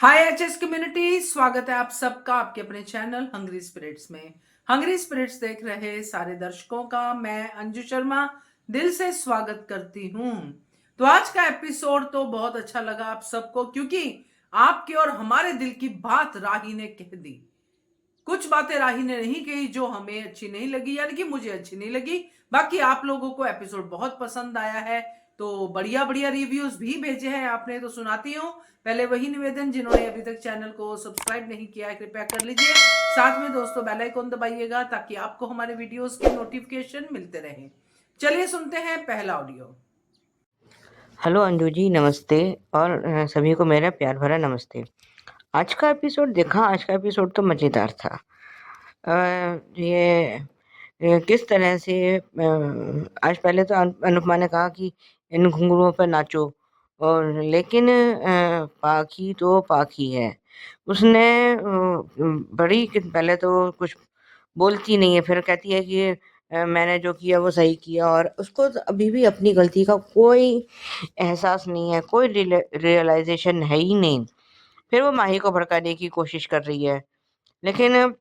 हाय HS community, स्वागत है आप सबका आपके अपने चैनल हंग्री स्पिरिट्स में। हंग्री स्पिरिट्स देख रहे सारे दर्शकों का मैं अंजू शर्मा दिल से स्वागत करती हूं। तो आज का एपिसोड तो बहुत अच्छा लगा आप सबको, क्योंकि आपके और हमारे दिल की बात राही ने कह दी। कुछ बातें राही ने नहीं कही जो हमें अच्छी नहीं लगी, यानी कि मुझे अच्छी नहीं लगी। बाकी आप लोगों को एपिसोड बहुत पसंद आया है, तो बढ़िया बढ़िया रिव्यूज भी भेजे हैं आपने, तो सुनाती हूँ। पहले वही निवेदन, जिन्होंने अभी तक चैनल को सब्सक्राइब नहीं किया है कृपया कर लीजिए। साथ में दोस्तों बेल आइकन दबाइएगा ताकि आपको हमारे वीडियोस के नोटिफिकेशन मिलते रहें। चलिए सुनते हैं पहला ऑडियो। हेलो अंजू जी, नमस्ते। और सभी को मेरा प्यार भरा नमस्ते। आज का एपिसोड देखा, आज का एपिसोड तो मज़ेदार था। ये किस तरह से आज पहले तो अनुपमा ने कहा कि इन घुंघरुओं पर नाचो, और लेकिन पाखी तो पाखी है। उसने बड़ी पहले तो कुछ बोलती नहीं है, फिर कहती है कि मैंने जो किया वो सही किया, और उसको तो अभी भी अपनी गलती का कोई एहसास नहीं है, कोई रियलाइजेशन है ही नहीं। फिर वो माही को भड़काने की कोशिश कर रही है, लेकिन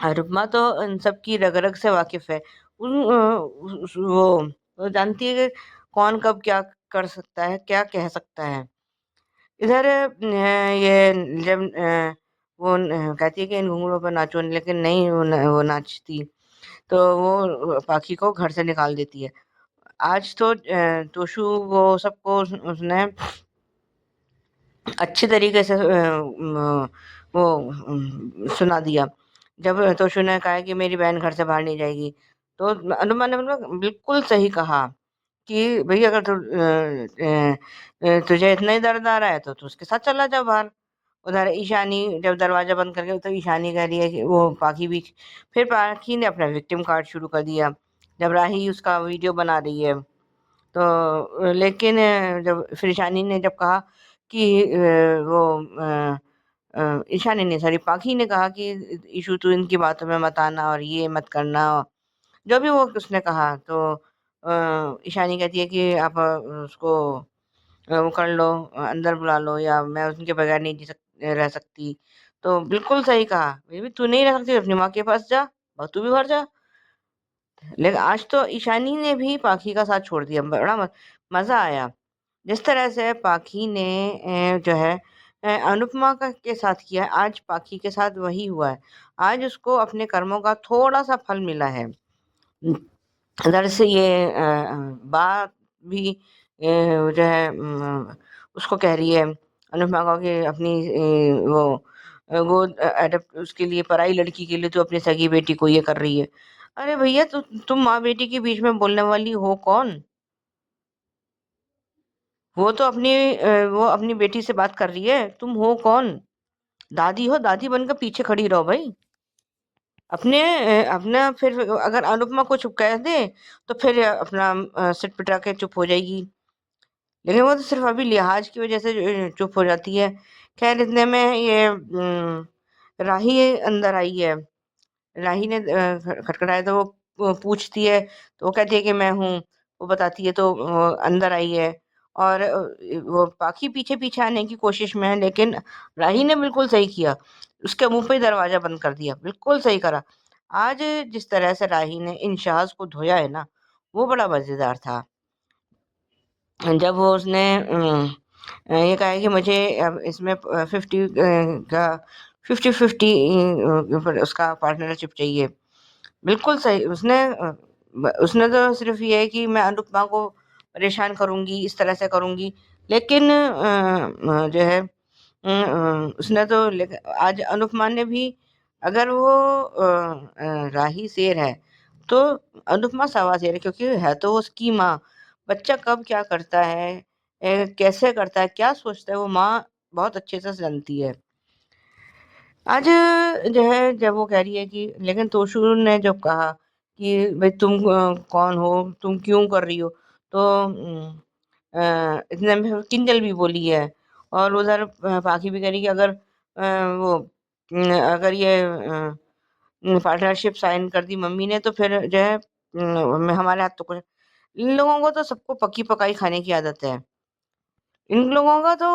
रुकमा तो इन सब की रग रग से वाकिफ है। वो जानती है कि कौन कब क्या कर सकता है, क्या कह सकता है। इधर ये जब कहती है कि इन घुंघरूओं पर नाचो, लेकिन नहीं वो नाचती, तो वो पाखी को घर से निकाल देती है। आज तो तोशु वो सबको उसने अच्छे तरीके से सुना दिया। जब तोशु ने कहा कि मेरी बहन घर से बाहर नहीं जाएगी, तो अनुमा ने बिल्कुल सही कहा कि भई अगर तुझे इतना ही दर्द आ रहा है तो तू उसके साथ चला जा बाहर। उधर ईशानी जब दरवाज़ा बंद करके, तो ईशानी कह रही है कि वो पाखी भी, फिर पाखी ने अपना विक्टिम कार्ड शुरू कर दिया। जब राही उसका वीडियो बना रही है, तो लेकिन जब फिर ईशानी ने जब कहा कि वो ईशानी ने, सॉरी, पाखी ने कहा कि ईशु तू इनकी बातों में मत आना और ये मत करना, जो भी वो उसने कहा, तो ईशानी कहती है कि आप उसको वो कर लो, अंदर बुला लो, या मैं उनके बगैर नहीं रह सकती। तो बिल्कुल सही कहा, बेबी तू नहीं रह सकती अपनी माँ के पास जा, और तू भी घर जा। लेकिन आज तो ईशानी ने भी पाखी का साथ छोड़ दिया, बड़ा मजा आया। जिस तरह से पाखी ने जो है अनुपमा के साथ किया है, आज पाखी के साथ वही हुआ है। आज उसको अपने कर्मों का थोड़ा सा फल मिला है। इधर से ये बात भी जो है उसको कह रही है, अनुपमा को, कि अपनी वो अडॉप्ट उसके लिए, पराई लड़की के लिए तो अपनी सगी बेटी को ये कर रही है। अरे भैया, तुम माँ बेटी के बीच में बोलने वाली हो कौन? वो अपनी बेटी से बात कर रही है, तुम हो कौन? दादी हो, दादी बनकर पीछे खड़ी रहो भाई। अपना फिर अगर अनुपमा को चुप कह दे, तो फिर अपना सिर पिटा के चुप हो जाएगी। लेकिन वो तो सिर्फ अभी लिहाज की वजह से चुप हो जाती है। खैर, इतने में ये राही अंदर आई है। राही ने खटखटाया, तो वो पूछती है, तो वो कहती है कि मैं हूँ। वो बताती है, तो अंदर आई है। और वो पाखी पीछे पीछे आने की कोशिश में है, लेकिन राही ने बिल्कुल सही किया, उसके मुंह पे ही दरवाजा बंद कर दिया, बिल्कुल सही करा। आज जिस तरह से राही ने इन शहज को धोया है ना, वो बड़ा मजेदार था। जब वो उसने ये कहा है कि मुझे अब इसमें 50 का 50-50 उसका पार्टनरशिप चाहिए। बिल्कुल सही उसने तो सिर्फ ये है कि मैं अनुपमा को परेशान करूँगी, इस तरह से करूँगी। लेकिन जो है उसने तो आज अनुपमा ने भी, अगर वो राही शेर है, तो अनुपमा सवा शेर है, क्योंकि है तो वो उसकी माँ। बच्चा कब क्या करता है, कैसे करता है, क्या सोचता है, वो माँ बहुत अच्छे से जानती है। आज जो है, जब वो कह रही है कि, लेकिन तोशु ने जब कहा कि भाई तुम कौन हो, तुम क्यों कर रही हो, तो इतने में किंजल भी बोली है। और उधर पाखी भी कह रही कि अगर वो अगर ये पार्टनरशिप साइन कर दी मम्मी ने, तो फिर जो है हमारे हाथ तो कुछ, इन लोगों को तो सबको पकी पकाई खाने की आदत है। इन लोगों का तो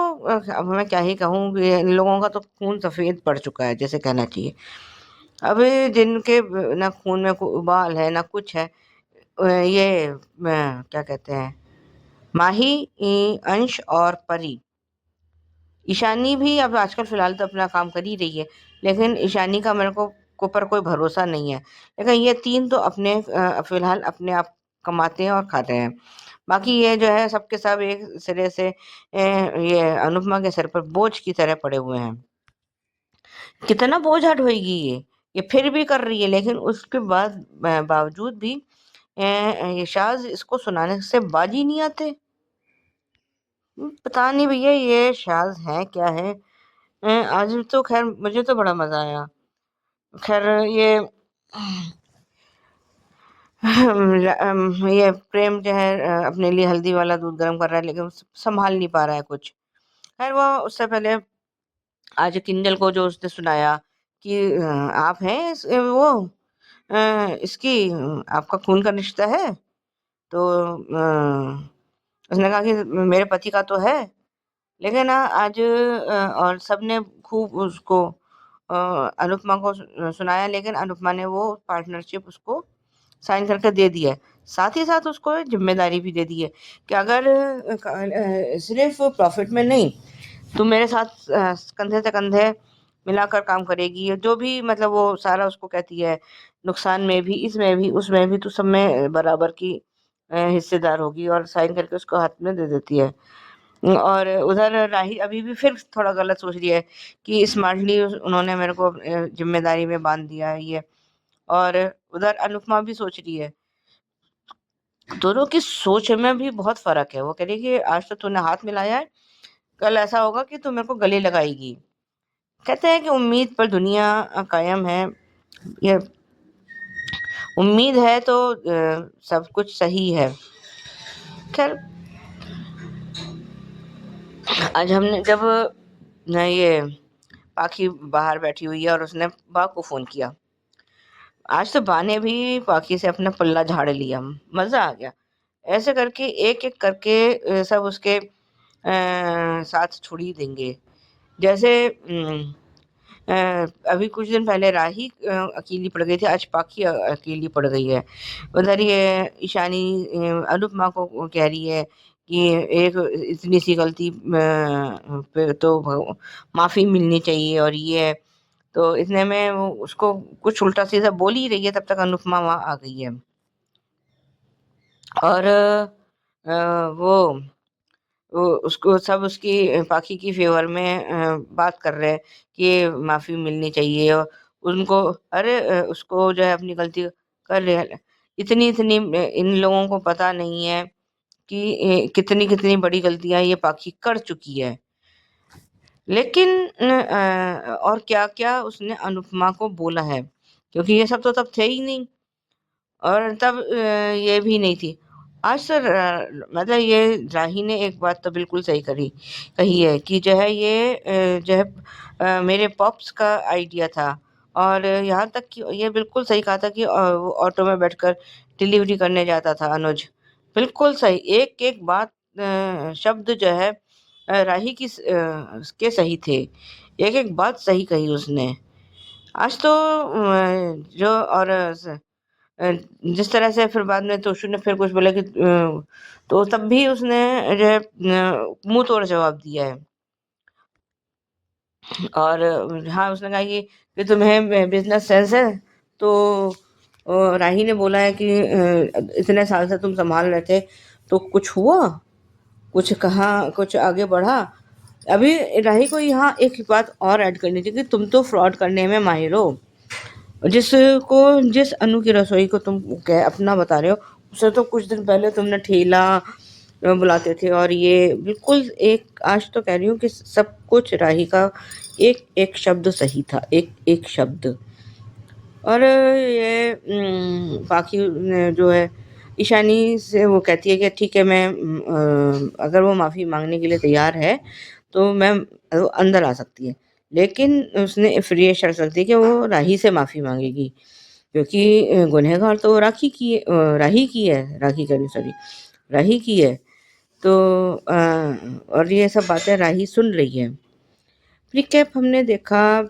अब मैं क्या ही कहूँ कि इन लोगों का तो खून सफ़ेद पड़ चुका है, जैसे कहना चाहिए। अब जिनके ना खून में कोई उबाल है, ना कुछ है, ये क्या कहते हैं, माही, अंश और परी। ईशानी भी अब आजकल फ़िलहाल तो अपना काम कर ही रही है, लेकिन ईशानी का मेरे को पर कोई भरोसा नहीं है। लेकिन ये 3 तो अपने फ़िलहाल अपने आप कमाते हैं और खाते हैं। बाकी ये जो है सब के सब एक सिरे से ये अनुपमा के सर पर बोझ की तरह पड़े हुए हैं। कितना बोझ ढोएगी ये फिर भी कर रही है, लेकिन उसके बाद बावजूद भी ये शाज़ इसको सुनाने से बाज ही नहीं आते। पता नहीं भैया ये शाज़ हैं क्या है? आज तो ख़ैर मुझे तो बड़ा मज़ा आया। ख़ैर ये ये प्रेम जो है अपने लिए हल्दी वाला दूध गर्म कर रहा है, लेकिन सँभाल नहीं पा रहा है कुछ। ख़ैर वो उससे पहले आज किंजल को जो उसने सुनाया कि आप हैं वो इसकी आपका खून का रिश्ता है? तो उसने कहा कि मेरे पति का तो है, लेकिन आज और सबने खूब उसको अनुपमा को सुनाया, लेकिन अनुपमा ने वो पार्टनरशिप उसको साइन करके दे दिया है। साथ ही साथ उसको ज़िम्मेदारी भी दे दी है कि अगर सिर्फ़ प्रॉफ़िट में नहीं, तू मेरे साथ कंधे से कंधे मिलाकर काम करेगी। जो भी मतलब वो सारा उसको कहती है, नुकसान में भी, इसमें भी, उसमें भी, तू सब में बराबर की हिस्सेदार होगी, और साइन करके उसको हाथ में दे देती है। और उधर राही अभी भी फिर थोड़ा गलत सोच रही है कि स्मार्टली उन्होंने मेरे को ज़िम्मेदारी में बाँध दिया है ये, और उधर अनुपमा भी सोच रही है। दोनों की सोच में भी बहुत फ़र्क है। वो कह रही है कि आज तो तूने हाथ मिलाया है, कल ऐसा होगा कि तू मेरे को गले लगाएगी। कहते हैं कि उम्मीद पर दुनिया कायम है। ये उम्मीद है तो सब कुछ सही है। खैर आज हमने जब ये पाखी बाहर बैठी हुई है और उसने बा को फ़ोन किया। आज तो बा ने भी पाखी से अपना पल्ला झाड़ लिया। मज़ा आ गया। ऐसे करके एक-एक करके सब उसके साथ छोड़ ही देंगे। जैसे अभी कुछ दिन पहले राही अकेली पड़ गई थी, आज पाखी अकेली पड़ गई है। उधर ये ईशानी अनुपमा को कह रही है कि एक इतनी सी गलती पे तो माफ़ी मिलनी चाहिए, और ये है। तो इतने में वो उसको कुछ उल्टा-सीधा बोल ही रही है, तब तक अनुपमा वहाँ आ गई है। और वो उसको सब उसकी पाखी की फ़ेवर में बात कर रहे हैं कि माफ़ी मिलनी चाहिए, और उनको अरे उसको जो है अपनी गलती कर लिया। इतनी-इतनी इन लोगों को पता नहीं है कि कितनी-कितनी बड़ी गलतियाँ ये पाखी कर चुकी है। लेकिन और क्या-क्या उसने अनुपमा को बोला है, क्योंकि ये सब तो तब थे ही नहीं, और तब ये भी नहीं थी। आज तो मतलब ये राही ने एक बात तो बिल्कुल सही कही है कि जो है ये जो है मेरे पॉप्स का आइडिया था, और यहाँ तक कि ये बिल्कुल सही कहा था कि वो ऑटो में बैठकर डिलीवरी करने जाता था अनुज। बिल्कुल सही, एक-एक बात शब्द जो है राही की के सही थे। एक-एक बात सही कही उसने। आज तो जो और अ, जिस तरह से फिर बाद में तोशु ने फिर कुछ बोला कि तो तब भी उसने जो है मुँह तोड़ जवाब दिया है। और हाँ, उसने कहा कि तुम्हें बिज़नेस सेंस है? तो राही ने बोला है कि इतने साल से तुम सँभाल रहे थे, तो कुछ हुआ? कुछ कहा, कुछ आगे बढ़ा? अभी राही को यहाँ एक बात और ऐड करनी थी कि तुम तो फ्रॉड करने में माहिर हो। जिस अनु की रसोई को तुम अपना बता रहे हो, उसे तो कुछ दिन पहले तुमने ठेला बुलाते थे, और ये बिल्कुल एक आज तो कह रही हूँ कि सब कुछ राही का एक एक शब्द सही था, एक एक शब्द। और ये बाकी जो है ईशानी से वो कहती है कि ठीक है, मैं अगर वो माफ़ी मांगने के लिए तैयार है तो मैं वो अंदर आ सकती है, लेकिन उसने फिर ये शर्त रख दी कि वो राही से माफ़ी मांगेगी, क्योंकि गुनहगार तो राखी की राही की है, राखी कह रही, सॉरी, राही की है। तो और ये सब बातें राही सुन रही है। रिकैप हमने देखा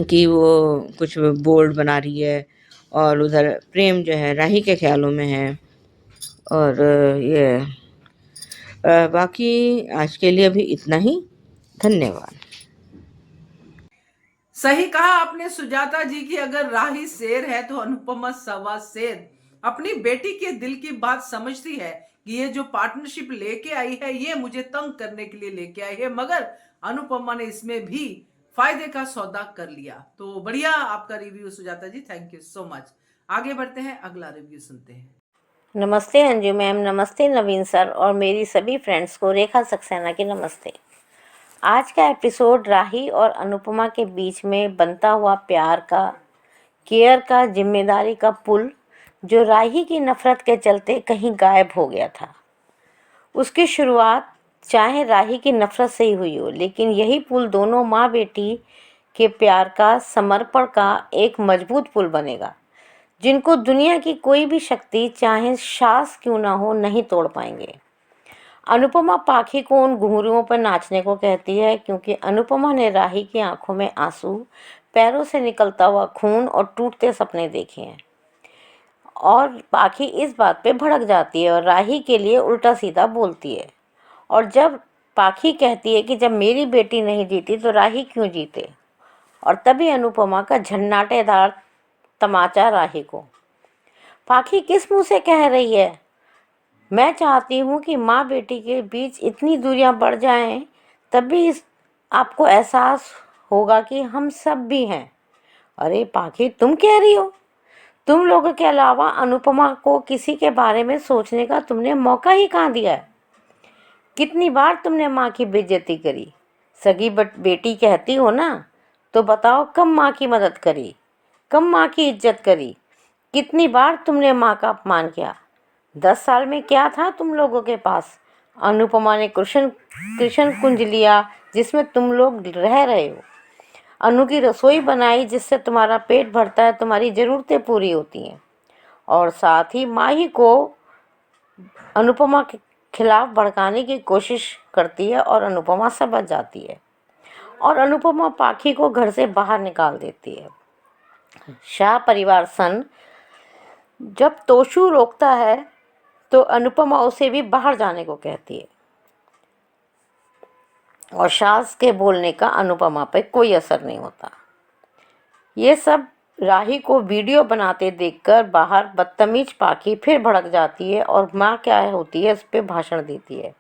कि वो कुछ बोर्ड बना रही है और उधर प्रेम जो है राही के ख्यालों में है। और ये बाकी आज के लिए भी इतना ही। धन्यवाद। सही कहा आपने सुजाता जी की, अगर राही शेर है तो अनुपमा सवा शेर। अपनी बेटी के दिल की बात समझती है कि ये जो पार्टनरशिप लेके आई है ये मुझे तंग करने के लिए लेके आई है, मगर अनुपमा ने इसमें भी फायदे का सौदा कर लिया। तो बढ़िया आपका review Sujata ji, thank you so much. आगे बढ़ते हैं, अगला रिव्यू सुनते हैं। नमस्ते अंजू मैम, नमस्ते नवीन सर और मेरी सभी फ्रेंड्स को रेखा सक्सेना की नमस्ते। आज का एपिसोड राही और अनुपमा के बीच में बनता हुआ प्यार का, केयर का, जिम्मेदारी का पुल जो राही की नफरत के चलते कहीं गायब हो गया था। उसकी शुरुआत चाहे राही की नफरत से ही हुई हो, लेकिन यही पुल दोनों माँ बेटी के प्यार का, समर्पण का एक मजबूत पुल बनेगा जिनको दुनिया की कोई भी शक्ति, चाहे सास क्यों ना हो, नहीं तोड़ पाएंगे। अनुपमा पाखी को उन घुंघरुओं पर नाचने को कहती है क्योंकि अनुपमा ने राही की आंखों में आंसू, पैरों से निकलता हुआ खून और टूटते सपने देखे हैं। और पाखी इस बात पे भड़क जाती है और राही के लिए उल्टा सीधा बोलती है। और जब पाखी कहती है कि जब मेरी बेटी नहीं जीती तो राही क्यों जीते, और तभी अनुपमा का झन्नाटेदार तमाचा राही को। पाखी किस मुंह से कह रही है? मैं चाहती हूँ कि माँ बेटी के बीच इतनी दूरियां बढ़ जाएं, तब भी आपको एहसास होगा कि हम सब भी हैं। अरे पाखी, तुम कह रही हो? तुम लोगों के अलावा अनुपमा को किसी के बारे में सोचने का तुमने मौका ही कहाँ दिया है? कितनी बार तुमने माँ की बेइज्जती करी? सगी बेटी कहती हो ना, तो बताओ कब माँ की मदद करी, कब माँ की इज्जत करी? कितनी बार तुमने माँ का अपमान किया? 10 साल में क्या था तुम लोगों के पास? अनुपमा ने कृष्ण कृष्ण कुंज लिया जिसमें तुम लोग रह रहे हो। अनु की रसोई बनाई जिससे तुम्हारा पेट भरता है, तुम्हारी ज़रूरतें पूरी होती हैं। और साथ ही माही को अनुपमा के खिलाफ भड़काने की कोशिश करती है और अनुपमा समझ जाती है और अनुपमा पाखी को घर से बाहर निकाल देती है। शाह परिवार सन जब तोशु रोकता है तो अनुपमा उसे भी बाहर जाने को कहती है और सास के बोलने का अनुपमा पर कोई असर नहीं होता। ये सब राही को वीडियो बनाते देखकर बाहर बदतमीज पाखी फिर भड़क जाती है और माँ क्या होती है इस पे भाषण देती है।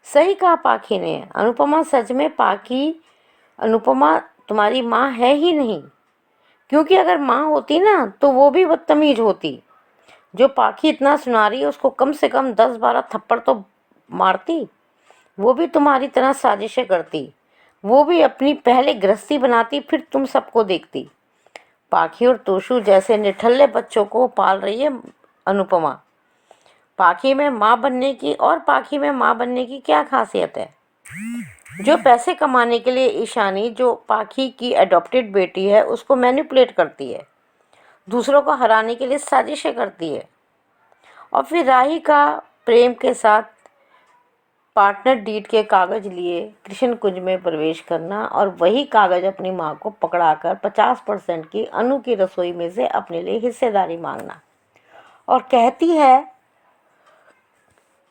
सही कहा पाखी ने, अनुपमा सच में पाखी, अनुपमा तुम्हारी माँ है ही नहीं, क्योंकि अगर माँ होती ना तो वो भी बदतमीज होती। जो पाखी इतना सुना रही है उसको कम से कम 10-12 थप्पड़ तो मारती। वो भी तुम्हारी तरह साजिशें करती, वो भी अपनी पहले गृहस्थी बनाती, फिर तुम सबको देखती। पाखी और तोशु जैसे निठल्ले बच्चों को पाल रही है अनुपमा। पाखी में माँ बनने की और पाखी में माँ बनने की क्या खासियत है? जो पैसे कमाने के लिए ईशानी, जो पाखी की अडॉप्टेड बेटी है, उसको मैनिपुलेट करती है, दूसरों को हराने के लिए साजिशें करती है। और फिर राही का प्रेम के साथ पार्टनर डीड के कागज़ लिए कृष्ण कुंज में प्रवेश करना और वही कागज़ अपनी माँ को पकड़ाकर 50% की अनु की रसोई में से अपने लिए हिस्सेदारी मांगना, और कहती है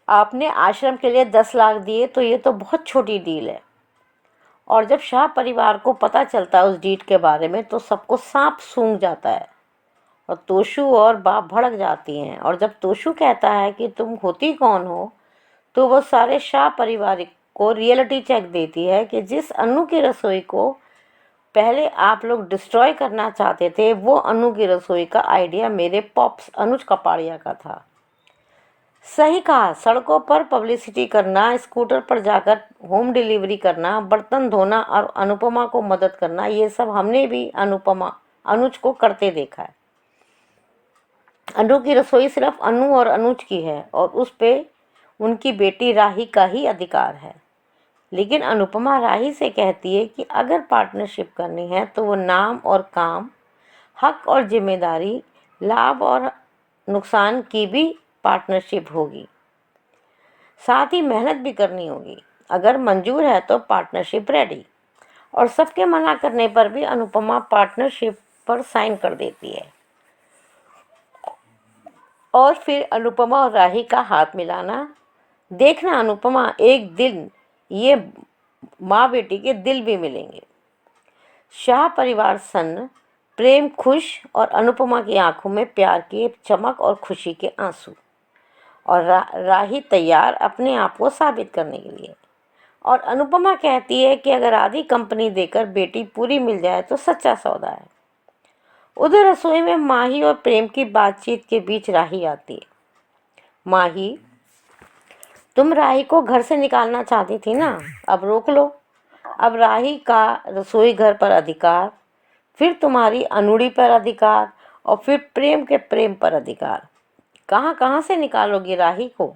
आपने आश्रम के लिए 10 लाख दिए तो ये तो बहुत छोटी डील है। और जब शाह परिवार को पता चलता है उस डीड के बारे में तो सबको सांप सूंघ जाता है और तोशु और बाप भड़क जाती हैं। और जब तोशु कहता है कि तुम होती कौन हो, तो वो सारे शाह परिवार को रियलिटी चेक देती है कि जिस अनु की रसोई को पहले आप लोग डिस्ट्रॉय करना चाहते थे, वो अनु की रसोई का आइडिया मेरे पॉप्स अनुज कपाड़िया का था। सही कहा, सड़कों पर पब्लिसिटी करना, स्कूटर पर जाकर होम डिलीवरी करना, बर्तन धोना और अनुपमा को मदद करना, ये सब हमने भी अनुज को करते देखा है। अनु की रसोई सिर्फ अनु और अनुज की है और उस पे उनकी बेटी राही का ही अधिकार है। लेकिन अनुपमा राही से कहती है कि अगर पार्टनरशिप करनी है तो वो नाम और काम, हक और जिम्मेदारी, लाभ और नुकसान की भी पार्टनरशिप होगी। साथ ही मेहनत भी करनी होगी। अगर मंजूर है तो पार्टनरशिप रेडी। और सबके मना करने पर भी अनुपमा पार्टनरशिप पर साइन कर देती है। और फिर अनुपमा और राही का हाथ मिलाना देखना। अनुपमा, एक दिन ये माँ बेटी के दिल भी मिलेंगे। शाह परिवार सन्न, प्रेम खुश और अनुपमा की आंखों में प्यार की चमक और खुशी के आंसू। और राही तैयार अपने आप को साबित करने के लिए। और अनुपमा कहती है कि अगर आधी कंपनी देकर बेटी पूरी मिल जाए तो सच्चा सौदा है। उधर रसोई में माही और प्रेम की बातचीत के बीच राही आती है। माही, तुम राही को घर से निकालना चाहती थी ना, अब रोक लो। अब राही का रसोई घर पर अधिकार, फिर तुम्हारी अनुड़ी पर अधिकार और फिर प्रेम के प्रेम पर अधिकार। कहाँ कहाँ से निकालोगी राही को?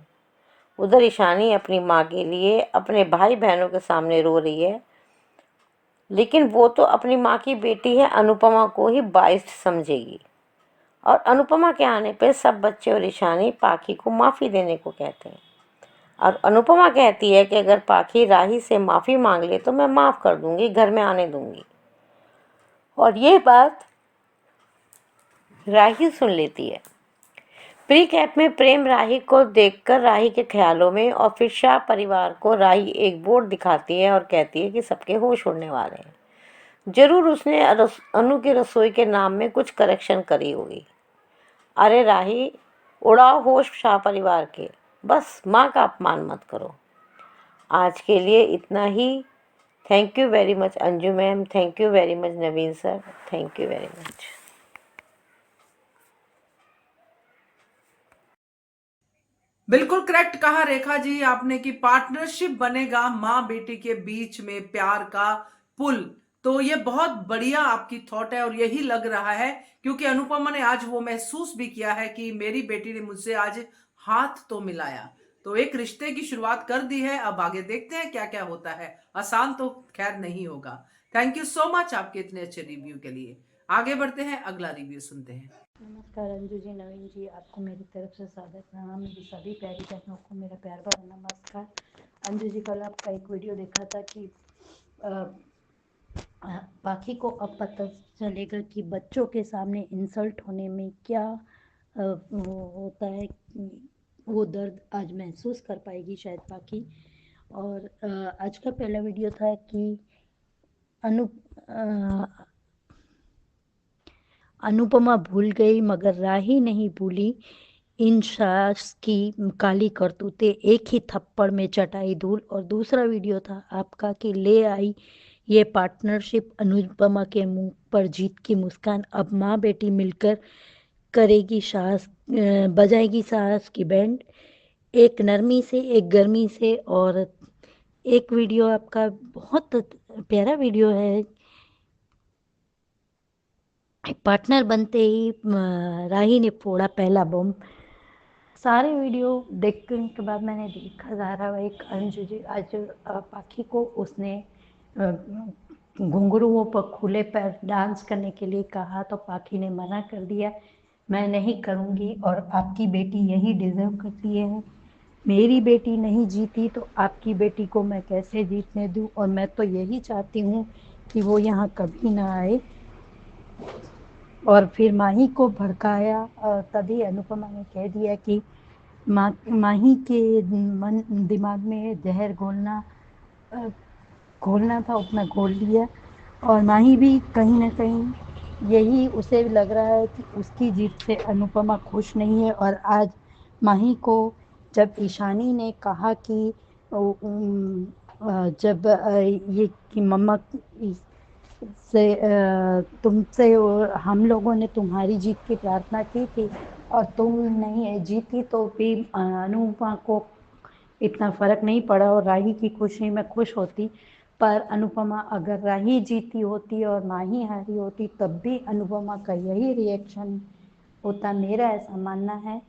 उधर ईशानी अपनी माँ के लिए अपने भाई बहनों के सामने रो रही है, लेकिन वो तो अपनी माँ की बेटी है, अनुपमा को ही बाइस्ट समझेगी। और अनुपमा के आने पर सब बच्चे और ईशानी पाखी को माफ़ी देने को कहते हैं। और अनुपमा कहती है कि अगर पाखी राही से माफ़ी मांग ले तो मैं माफ़ कर दूंगी, घर में आने दूंगी। और ये बात राही सुन लेती है। प्री कैप में प्रेम राही को देखकर राही के ख्यालों में, और फिर शाह परिवार को राही एक बोर्ड दिखाती है और कहती है कि सबके होश उड़ने वाले हैं। जरूर उसने अनु की रसोई के नाम में कुछ करेक्शन करी होगी। अरे राही, उड़ाओ होश शाह परिवार के, बस माँ का अपमान मत करो। आज के लिए इतना ही। Thank you very much Anju ma'am, thank you very much Naveen sir, thank you very much. बिल्कुल करेक्ट कहा रेखा जी आपने कि पार्टनरशिप बनेगा माँ बेटी के बीच में प्यार का पुल। तो ये बहुत बढ़िया आपकी थॉट है और यही लग रहा है, क्योंकि अनुपमा ने आज वो महसूस भी किया है कि मेरी बेटी ने मुझसे आज हाथ तो मिलाया। तो एक रिश्ते की शुरुआत कर दी है, अब आगे देखते हैं क्या क्या होता है। आसान तो खैर नहीं होगा। थैंक यू सो मच आपके इतने अच्छे रिव्यू के लिए। आगे बढ़ते हैं, अगला रिव्यू सुनते हैं। नमस्कार अंजू जी, नवीन जी, आपको मेरी तरफ से सादर प्रणाम। मेरी सभी प्यारी बहनों को मेरा प्यार भरा नमस्कार। अंजू जी, कल आपका एक वीडियो देखा था कि पाखी को अब पता चलेगा कि बच्चों के सामने इंसल्ट होने में क्या वो होता है, वो दर्द आज महसूस कर पाएगी शायद पाखी। और आज का पहला वीडियो था कि अनु अनुपमा भूल गई मगर राही नहीं भूली इन सास की काली करतूतें, एक ही थप्पड़ में चटाई धूल। और दूसरा वीडियो था आपका कि ले आई ये पार्टनरशिप अनुपमा के मुंह पर जीत की मुस्कान। अब माँ बेटी मिलकर करेगी सास बजाएगी सास की बैंड, एक नरमी से एक गर्मी से। और एक वीडियो आपका बहुत प्यारा वीडियो है, पार्टनर बनते ही राही ने फोड़ा पहला बम। सारे वीडियो देखने के बाद मैंने देखा धारावाहिक अंजू जी आज पाखी को उसने घुंघरुओं पर खुले पैर डांस करने के लिए कहा तो पाखी ने मना कर दिया, मैं नहीं करूँगी और आपकी बेटी यही डिज़र्व करती है। मेरी बेटी नहीं जीती तो आपकी बेटी को मैं कैसे जीतने दूँ, और मैं तो यही चाहती हूँ कि वो यहाँ कभी ना आए। और फिर माही को भड़काया और तभी अनुपमा ने कह दिया कि माही के मन दिमाग में जहर घोलना था, उतना घोल लिया। और माही भी कहीं ना कहीं यही उसे लग रहा है कि उसकी जीत से अनुपमा खुश नहीं है। और आज माही को जब ईशानी ने कहा कि जब ये कि मम्मा से तुमसे हम लोगों ने तुम्हारी जीत की प्रार्थना की थी और तुम नहीं जीती, तो भी अनुपमा को इतना फ़र्क नहीं पड़ा और राही की खुशी में खुश होती। पर अनुपमा अगर राही जीती होती और माही हारी होती तब भी अनुपमा का यही रिएक्शन होता, मेरा ऐसा मानना है।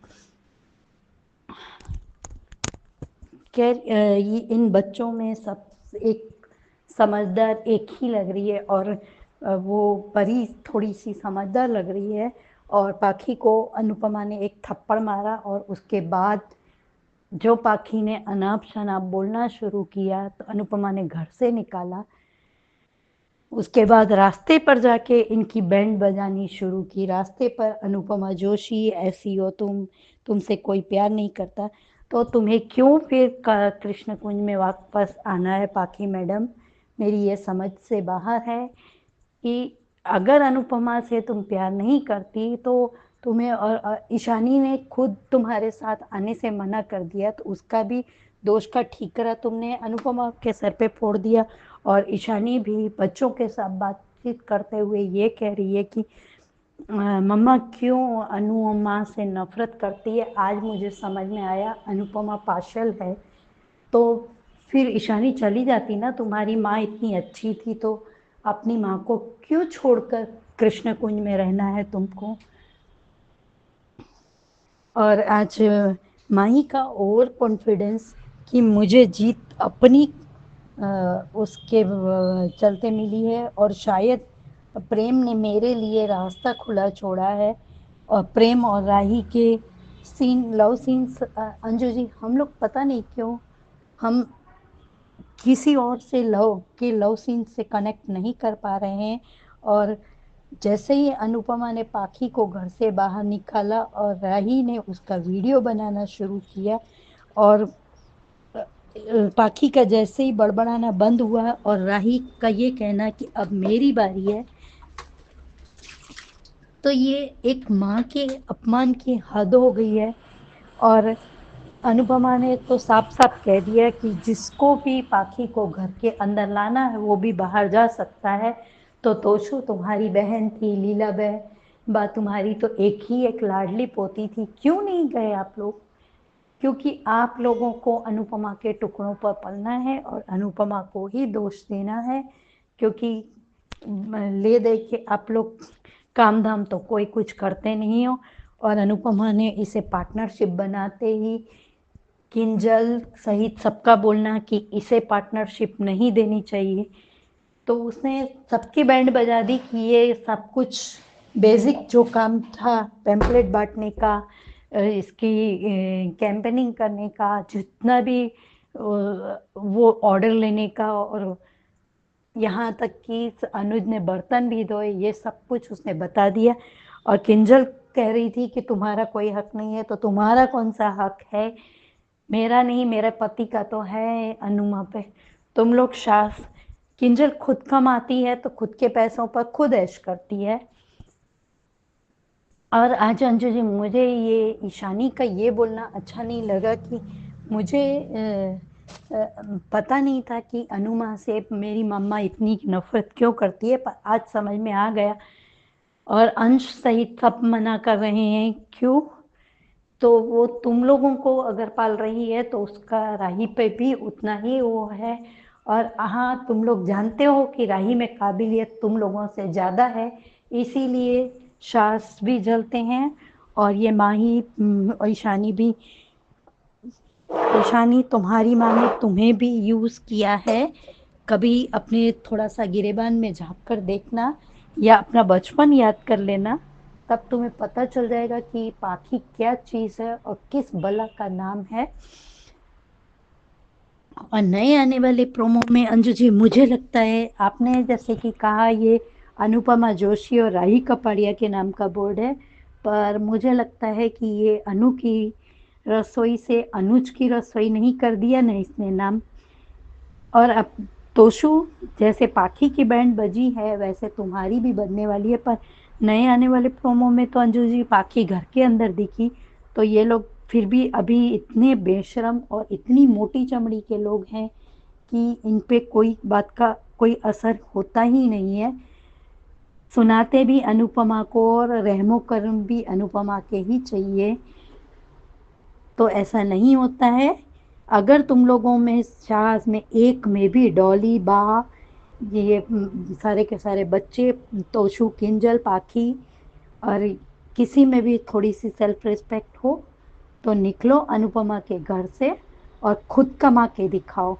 खैर इन बच्चों में सब एक समझदार एक ही लग रही है और वो परी थोड़ी सी समझदार लग रही है। और पाखी को अनुपमा ने एक थप्पड़ मारा और उसके बाद जो पाखी ने अनाप शनाप बोलना शुरू किया तो अनुपमा ने घर से निकाला। उसके बाद रास्ते पर जाके इनकी बैंड बजानी शुरू की। रास्ते पर अनुपमा जोशी, ऐसी हो तुमसे कोई प्यार नहीं करता, तो तुम्हें क्यों फिर कृष्ण कुंज में वापस आना है पाखी मैडम? मेरी ये समझ से बाहर है कि अगर अनुपमा से तुम प्यार नहीं करती तो तुम्हें, और ईशानी ने खुद तुम्हारे साथ आने से मना कर दिया, तो उसका भी दोष का ठीकरा तुमने अनुपमा के सर पे फोड़ दिया। और ईशानी भी बच्चों के साथ बातचीत करते हुए ये कह रही है कि मम्मा क्यों अनुपमा से नफरत करती है। आज मुझे समझ में आया अनुपमा पाशल है। तो फिर ईशानी चली जाती ना, तुम्हारी माँ इतनी अच्छी थी तो अपनी माँ को क्यों छोड़कर कृष्ण कुंज में रहना है तुमको? और आज माही का ओवर कॉन्फिडेंस कि मुझे जीत अपनी उसके चलते मिली है, और शायद प्रेम ने मेरे लिए रास्ता खुला छोड़ा है। और प्रेम और राही के लव सीन्स, अंजू जी, हम लोग पता नहीं क्यों हम किसी और से लव सीन से कनेक्ट नहीं कर पा रहे हैं। और जैसे ही अनुपमा ने पाखी को घर से बाहर निकाला और राही ने उसका वीडियो बनाना शुरू किया, और पाखी का जैसे ही बड़बड़ाना बंद हुआ और राही का ये कहना कि अब मेरी बारी है, तो ये एक माँ के अपमान की हद हो गई है। और अनुपमा ने तो साफ साफ कह दिया कि जिसको भी पाखी को घर के अंदर लाना है वो भी बाहर जा सकता है। तो तोशु तुम्हारी बहन थी, लीला बहन तुम्हारी तो एक लाडली पोती थी, क्यों नहीं गए आप लोग? क्योंकि आप लोगों को अनुपमा के टुकड़ों पर पलना है और अनुपमा को ही दोष देना है, क्योंकि ले दे के आप लोग काम धाम तो कोई कुछ करते नहीं हो। और अनुपमा ने इसे पार्टनरशिप बनाते ही किंजल सहित सबका बोलना कि इसे पार्टनरशिप नहीं देनी चाहिए, तो उसने सबकी बैंड बजा दी कि ये सब कुछ बेसिक जो काम था, पैम्पलेट बांटने का, इसकी कैंपेनिंग करने का, जितना भी वो ऑर्डर लेने का, और यहाँ तक कि अनुज ने बर्तन भी धोए, ये सब कुछ उसने बता दिया। और किंजल कह रही थी कि तुम्हारा कोई हक नहीं है, तो तुम्हारा कौन सा हक है? मेरा नहीं, मेरे पति का तो है अनुमा पे। तुम लोग किंजल खुद कमाती है तो खुद के पैसों पर खुद ऐश करती है। और आज अंजू जी, मुझे ये ईशानी का ये बोलना अच्छा नहीं लगा कि मुझे पता नहीं था कि अनुमा से मेरी मम्मा इतनी नफरत क्यों करती है, पर आज समझ में आ गया। और अंश सहित सब मना कर रहे हैं, क्यों? तो वो तुम लोगों को अगर पाल रही है तो उसका राही पे भी उतना ही वो है। और हाँ, तुम लोग जानते हो कि राही में काबिलियत तुम लोगों से ज़्यादा है, इसीलिए सास भी जलते हैं। और ये माही और ईशानी भी, ईशानी तुम्हारी माँ ने तुम्हें भी यूज़ किया है। कभी अपने थोड़ा सा गिरेबान में झाँक कर देखना या अपना बचपन याद कर लेना, तब तुम्हें पता चल जाएगा कि पाखी क्या चीज़ है और किस बला का नाम है। और नए आने वाले प्रोमो में अंजू जी, मुझे लगता है आपने जैसे कि कहा ये अनुपमा जोशी और राही कपाड़िया के नाम का बोर्ड है, पर मुझे लगता है कि ये अनु की रसोई से अनुज की रसोई नहीं कर दिया ना इसने नाम। और अब तोशु, जैसे पाखी की बैंड बजी है वैसे तुम्हारी भी बजने वाली है, पर नए आने वाले प्रोमो में तो अंजू जी पाखी घर के अंदर दिखी, तो ये लोग फिर भी अभी इतने बेशरम और इतनी मोटी चमड़ी के लोग हैं कि इन पे कोई बात का कोई असर होता ही नहीं है। सुनाते भी अनुपमा को और रहमो करम भी अनुपमा के ही चाहिए, तो ऐसा नहीं होता है। अगर तुम लोगों में सास में एक में भी डॉली बा, ये सारे के सारे बच्चे, तोशु, किंजल, पाखी, और किसी में भी थोड़ी सी सेल्फ रिस्पेक्ट हो तो निकलो अनुपमा के घर से और खुद कमा के दिखाओ।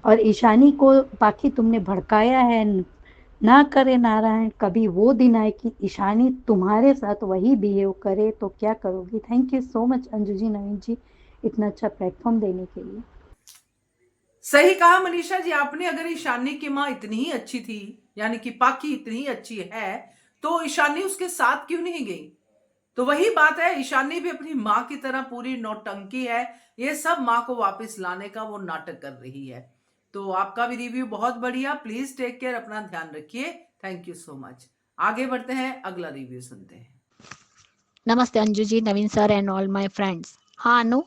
और ईशानी को पाखी तुमने भड़काया है, ना करे नारायण कभी वो दिन आए कि ईशानी तुम्हारे साथ वही बिहेव करे, तो क्या करोगी? Thank you so much Anju ji, Naveen ji, इतना अच्छा प्लेटफॉर्म देने के लिए। सही कहा मनीषा जी आपने। अगर ईशानी की माँ इतनी ही अच्छी थी, यानी कि पाकी इतनी ही अच्छी है, तो ईशानी उसके साथ क्यों नहीं गई? तो वही बात है, ईशानी भी अपनी माँ की तरह पूरी नौटंकी है। ये सब माँ को वापस लाने का वो नाटक कर रही है। तो आपका भी रिव्यू बहुत बढ़िया। प्लीज टेक केयर, अपना ध्यान रखिए। Thank you so much. आगे बढ़ते हैं, अगला रिव्यू सुनते हैं। नमस्ते Anju ji, Naveen sir and all my friends. हाँ अनु,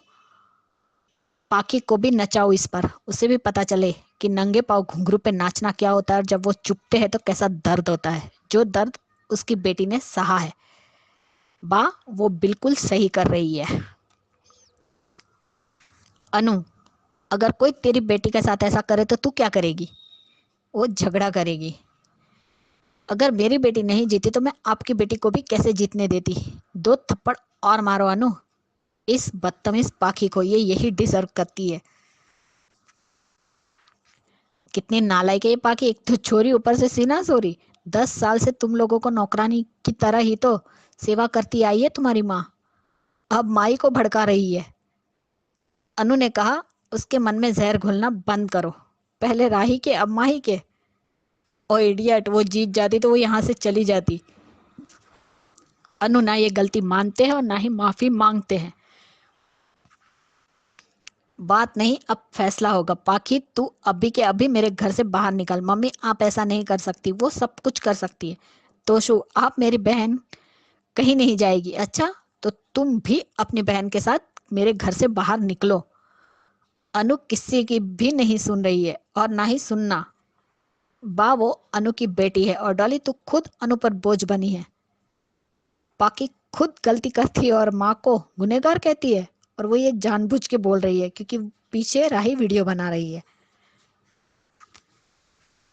पाखी को भी नचाओ इस पर, उसे भी पता चले कि नंगे पाँव घुंघरू पे नाचना क्या होता है और जब वो चुपते हैं तो कैसा दर्द होता है, जो दर्द उसकी बेटी ने सहा है। बा वो बिल्कुल सही कर रही है। अनु, अगर कोई तेरी बेटी के साथ ऐसा करे तो तू क्या करेगी? वो झगड़ा करेगी। अगर मेरी बेटी नहीं जीती तो मैं आपकी बेटी को भी कैसे जीतने देती? 2 थप्पड़ और मारो अनु, इस बदतमीज पाखी को, ये यही डिजर्व करती है। कितनी नालायक है ये पाखी, एक तो छोरी ऊपर से सीना सोरी। 10 साल से तुम लोगों को नौकरानी की तरह ही तो सेवा करती आई है तुम्हारी माँ, अब माई को भड़का रही है। अनु ने कहा, उसके मन में जहर घुलना बंद करो, पहले राही के अब माही के। ओ इडियट, वो जीत जाती तो वो यहाँ से चली जाती। अनु ना ये गलती मानते हैं और ना ही माफी मांगते हैं। बात नहीं, अब फैसला होगा। पाखी तू अभी के अभी मेरे घर से बाहर निकल। मम्मी आप ऐसा नहीं कर सकती, वो सब कुछ कर सकती है। तोशु, आप मेरी बहन कहीं नहीं जाएगी। अच्छा, तो तुम भी अपनी बहन के साथ मेरे घर से बाहर निकलो। अनु किसी की भी नहीं सुन रही है और ना ही सुनना। बा वो अनु की बेटी है और डॉली तू खुद अनु पर बोझ बनी है। पाकी खुद गलती करती है और माँ को गुनहगार कहती है, और वो ये जानबूझ के बोल रही है क्योंकि पीछे राही वीडियो बना रही है।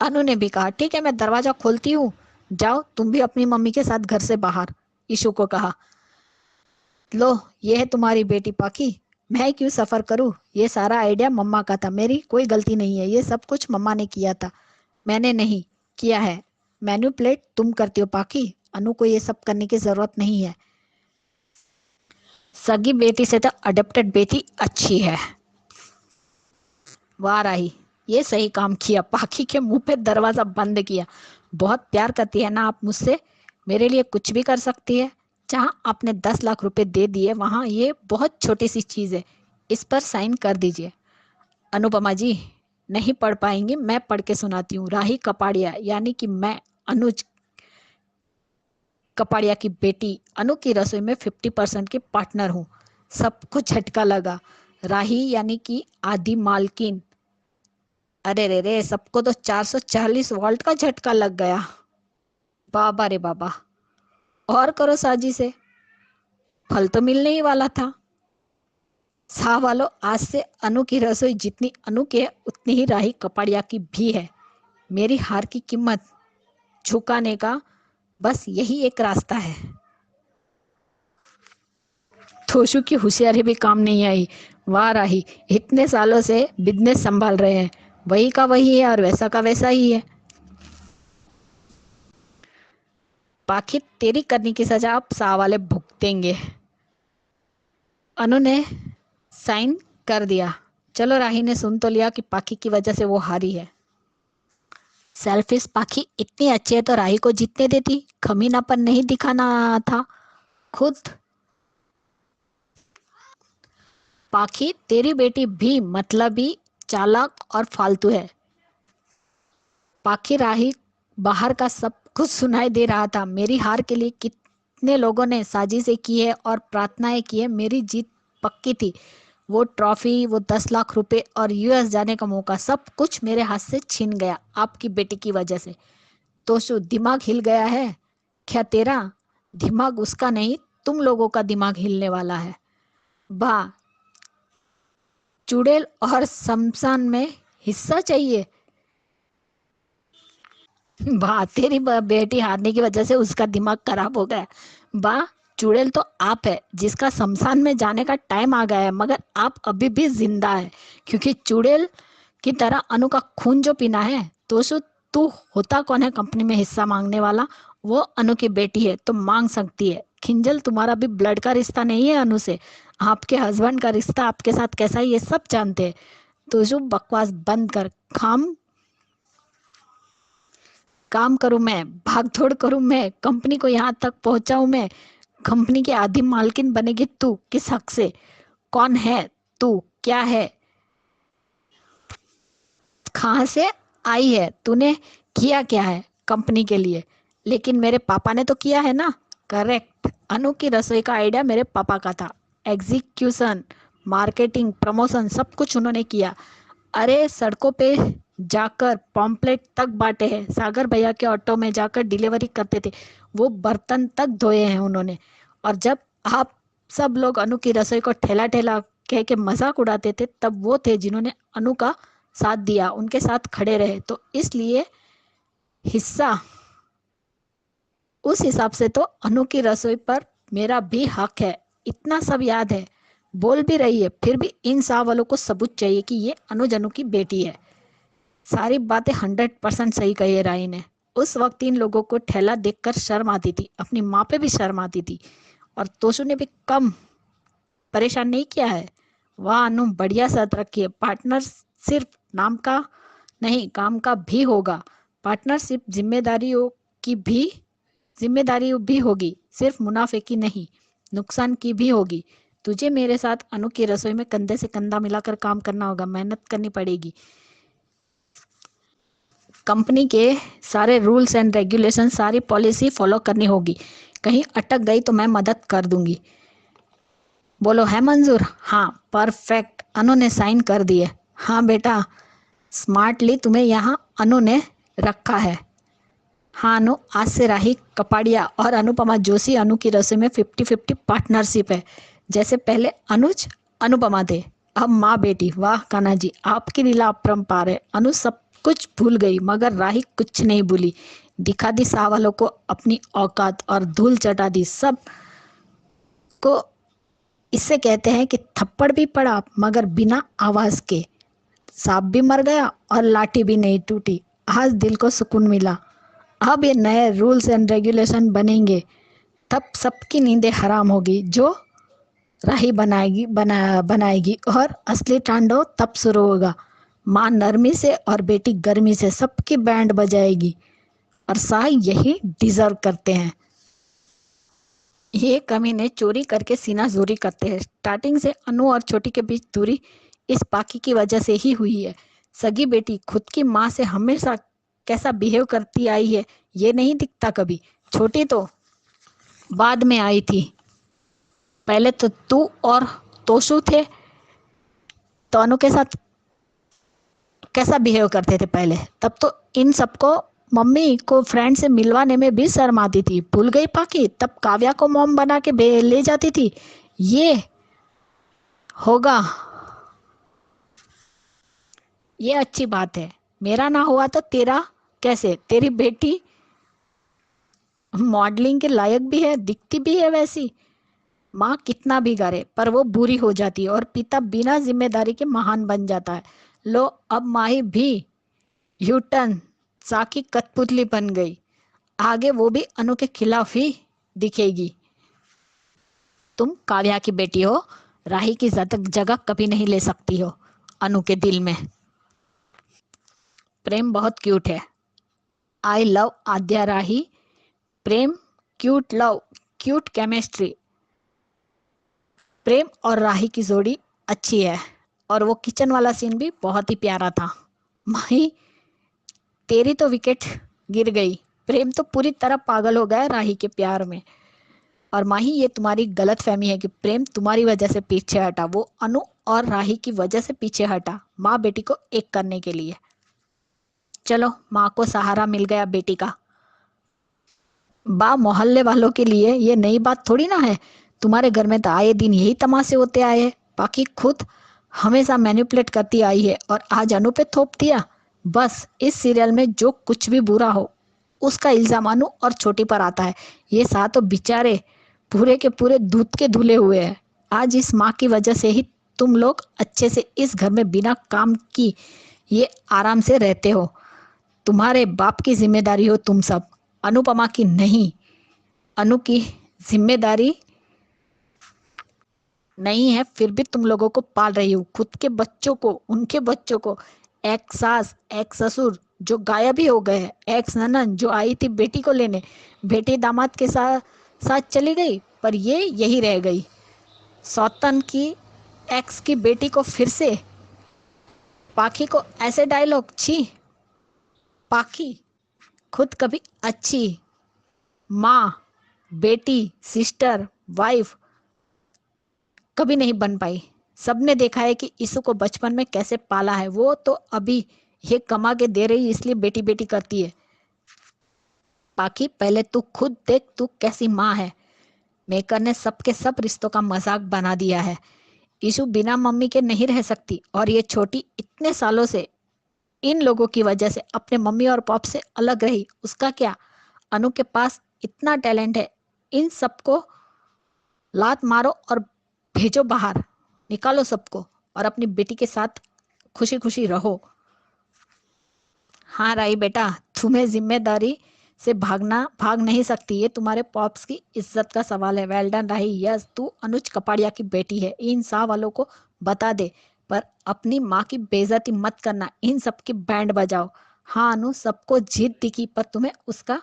अनु ने भी कहा, ठीक है मैं दरवाजा खोलती हूँ, जाओ तुम भी अपनी मम्मी के साथ घर से बाहर। ईशु को कहा, लो ये है तुम्हारी बेटी पाकी, मैं क्यों सफर करूँ, ये सारा आइडिया मम्मा का था, मेरी कोई गलती नहीं है, ये सब कुछ मम्मा ने किया था, मैंने नहीं किया है। मैन्युपुलेट तुम करती हो पाकी, अनु को ये सब करने की जरूरत नहीं है। सगी बेटी से तो अडॉप्टेड बेटी अच्छी है। वाह राही, ये सही काम किया। पाखी के मुंह पे दरवाजा बंद किया। बहुत प्यार करती है ना आप मुझसे, मेरे लिए कुछ भी कर सकती है। जहां आपने 10 लाख रुपए दे दिए वहां ये बहुत छोटी सी चीज है, इस पर साइन कर दीजिए। अनुपमा जी नहीं पढ़ पाएंगी, मैं पढ़ के सुनाती हूँ। राही कपाड़िया, यानी कि मैं अनुज कपाड़िया की बेटी, अनु की रसोई में 50% की पार्टनर हूँ। सबको झटका लगा। राही यानी कि आधी मालकिन। अरे रे रे, सबको तो 440 वोल्ट का झटका लग गया। बाबा रे बाबा, और करो साजी से, फल तो मिलने ही वाला था। सा वालों, आज से अनु की रसोई जितनी अनु की है उतनी ही राही कपाड़िया की भी है। मेरी हार की कीमत झुकाने का बस यही एक रास्ता है। थोशु की होशियारी भी काम नहीं आई। वाह राही, इतने सालों से बिजनेस संभाल रहे हैं, वही का वही है और वैसा का वैसा ही है। बाकी तेरी करने की सजा आप सा वाले भुगतेंगे। अनु ने साइन कर दिया। चलो, राही ने सुन तो लिया कि पाखी की वजह से वो हारी है। सेल्फिश पाखी इतनी अच्छी है तो राही को जीतने देती, कमीनापन नहीं दिखाना था खुद। पाखी तेरी बेटी भी मतलबी, चालाक और फालतू है। पाखी राही बाहर का सब कुछ सुनाई दे रहा था। मेरी हार के लिए कितने लोगों ने साजिशें की है और प्रार्थनाएं की है, मेरी जीत पक्की थी। वो ट्रॉफी, वो 10 लाख रुपए और यूएस जाने का मौका, सब कुछ मेरे हाथ से छीन गया आपकी बेटी की वजह से। तो शो दिमाग हिल गया है क्या तेरा? दिमाग उसका नहीं, तुम लोगों का दिमाग हिलने वाला है। वाह, चुड़ैल और शमशान में हिस्सा चाहिए। वाह, तेरी बेटी हारने की वजह से उसका दिमाग खराब हो गया। वाह, चुड़ैल तो आप है जिसका शमशान में जाने का टाइम आ गया है, मगर आप अभी भी जिंदा है, क्योंकि चुड़ैल की तरह अनु का खून जो पीना है। तो तू होता कौन है कंपनी में हिस्सा मांगने वाला? वो अनु की बेटी है तो मांग सकती है। किंजल तुम्हारा भी ब्लड का रिश्ता नहीं है अनु से, आपके हस्बैंड का रिश्ता आपके साथ कैसा है ये सब जानते हैं। तो जो बकवास बंद कर, काम करूं मैं, भाग दौड़ करूं मैं, कंपनी को यहाँ तक पहुंचाऊं मैं, कंपनी की आधी मालकिन बनेगी तू, किस हक से? कौन है तू, क्या है, कहाँ से आई है, तूने किया क्या है कंपनी के लिए? लेकिन मेरे पापा ने तो किया है ना। करेक्ट, अनु की रसोई का आइडिया मेरे पापा का था। एग्जीक्यूशन, मार्केटिंग, प्रमोशन सब कुछ उन्होंने किया। अरे सड़कों पे जाकर पॉम्पलेट तक बांटे हैं, सागर भैया के ऑटो में जाकर डिलीवरी करते थे, वो बर्तन तक धोए हैं उन्होंने। और जब आप सब लोग अनु की रसोई को ठेला ठेला कह के मजाक उड़ाते थे, तब वो थे जिन्होंने अनु का साथ दिया, उनके साथ खड़े रहे। तो इसलिए हिस्सा, उस हिसाब से तो अनु की रसोई पर मेरा भी हक है। इतना सब याद है, बोल भी रही है, फिर भी इन साहब वालों को सबूत चाहिए कि ये अनुज अनु की बेटी है। सारी बातें 100% सही कही है राही ने। उस वक्त इन लोगों को ठेला देखकर शर्म आती थी, अपनी माँ पे भी शर्म आती थी, और तोशु ने भी कम परेशान नहीं किया है। वाह अनु, बढ़िया साथ रखी है। पार्टनर सिर्फ नाम का नहीं, काम का भी होगा। पार्टनरशिप जिम्मेदारी भी होगी, सिर्फ मुनाफे की नहीं, नुकसान की भी होगी। तुझे मेरे साथ अनु की रसोई में कंधे से कंधा मिलाकर काम करना होगा, मेहनत करनी पड़ेगी। कंपनी के सारे रूल्स एंड रेगुलेशन, सारी पॉलिसी फॉलो करनी होगी। कहीं अटक गई तो मैं मदद कर दूंगी। बोलो है मंजूर? हाँ परफेक्ट, अनु ने साइन कर दिए। हाँ बेटा, स्मार्टली तुम्हें यहाँ अनु ने रखा है। हाँ अनु, आज से राही कपाड़िया और अनुपमा जोशी अनु की रसोई में 50-50 पार्टनरशिप है। जैसे पहले अनुज अनुपमा थे, अब माँ बेटी। वाह कान्हा जी, आपकी लीला अपरंपार है। अनु सब कुछ भूल गई, मगर राही कुछ नहीं भूली। दिखा दी शाह वालों को अपनी औकात और धूल चटा दी सब को। इससे कहते हैं कि थप्पड़ भी पड़ा मगर बिना आवाज के, सांप भी मर गया और लाठी भी नहीं टूटी। आज दिल को सुकून मिला। अब ये नए रूल्स एंड रेगुलेशन बनेंगे, तब सबकी नींदें हराम होगी जो राही बनाएगी और असली तांडव तब शुरू होगा। माँ नरमी से और बेटी गर्मी से सबकी बैंड बजाएगी, और शाह यही डिजर्व करते हैं। ये कमीने चोरी करके सीना जोरी करते हैं। स्टार्टिंग से अनु और छोटी के बीच दूरी इस पाकी की वजह से ही हुई है। सगी बेटी खुद की माँ से हमेशा कैसा बिहेव करती आई है ये नहीं दिखता कभी। छोटी तो बाद में आई थी, पहले तो तू और तोशु थे, तो अनु के साथ कैसा बिहेव करते थे पहले। तब तो इन सबको मम्मी को फ्रेंड से मिलवाने में भी शर्म आती थी। भूल गई पाकी, तब काव्या को मॉम बना के ले जाती थी। ये होगा, ये अच्छी बात है। मेरा ना हुआ तो तेरा कैसे? तेरी बेटी मॉडलिंग के लायक भी है, दिखती भी है वैसी। माँ कितना भी करे पर वो बुरी हो जाती है, और पिता बिना जिम्मेदारी के महान बन जाता है। लो अब माही भी यूटर्न, साकी कठपुतली बन गई। आगे वो भी अनु के खिलाफ ही दिखेगी। तुम काव्या की बेटी हो, राही की जगह कभी नहीं ले सकती हो अनु के दिल में। प्रेम बहुत क्यूट है। I love Aadya Rahi. Prem cute, love cute, chemistry. Prem और राही की जोड़ी अच्छी है, और वो किचन वाला सीन भी बहुत ही प्यारा था। माही तेरी तो विकेट गिर गई। प्रेम तो पूरी तरह पागल हो गया राही के प्यार में। और माही ये तुम्हारी गलत फहमी है कि प्रेम तुम्हारी वजह से पीछे हटा। वो अनु और राही की वजह से पीछे हटा, माँ बेटी को एक करने के लिए। चलो माँ को सहारा मिल गया बेटी का। बा मोहल्ले वालों के लिए ये नई बात थोड़ी ना है। तुम्हारे घर में तो आए दिन यही तमाशे होते आए हैं। बाकी खुद हमेशा मैनिपुलेट करती आई है, और आज अनु पे थोप दिया। बस इस सीरियल में जो कुछ भी बुरा हो उसका इल्जाम अनु और छोटी पर आता है। ये साथ तो बेचारे पूरे के पूरे दूध के धुले हुए हैं। आज इस माँ की वजह से ही तुम लोग अच्छे से इस घर में बिना काम की ये आराम से रहते हो। तुम्हारे बाप की जिम्मेदारी हो तुम सब, अनुपमा की नहीं। अनु की जिम्मेदारी नहीं है, फिर भी तुम लोगों को पाल रही हूँ, खुद के बच्चों को, उनके बच्चों को। एक सास, एक ससुर जो गायब ही हो गए हैं, एक ननद जो आई थी बेटी को लेने, बेटी दामाद के साथ साथ चली गई, पर ये यही रह गई। सौतन की एक्स की बेटी को फिर से, पाखी को ऐसे डायलॉग, छी। पाखी खुद कभी अच्छी माँ, बेटी, सिस्टर, वाइफ कभी नहीं बन पाई। सबने देखा है कि ईसु को बचपन में कैसे पाला है। वो तो अभी ये कमा के दे रही, इसलिए बेटी बेटी करती है। पाखी पहले तू खुद देख, तू कैसी माँ है। मेकर ने सबके सब रिश्तों का मजाक बना दिया है। ईशु बिना मम्मी के नहीं रह सकती, और ये छोटी इतने सालों से इन लोगों की वजह से अपने मम्मी और पॉप से अलग रही। उसका क्या, अनु के पास इतना टैलेंट है। इन सबको लात मारो और भेजो बाहर, निकालो सबको, और अपनी बेटी के साथ खुशी खुशी रहो। हाँ राई बेटा, तुम्हें जिम्मेदारी से भाग नहीं सकती, ये तुम्हारे पॉप्स की इज्जत का सवाल है। वेल डन राही। यस, तू अनुज कपाड़िया की बेटी है, इन सा वालों को बता दे, पर अपनी माँ की बेइज्जती मत करना। इन सबकी बैंड बजाओ। हाँ अनु, सबको जीत दिखी, पर तुम्हें उसका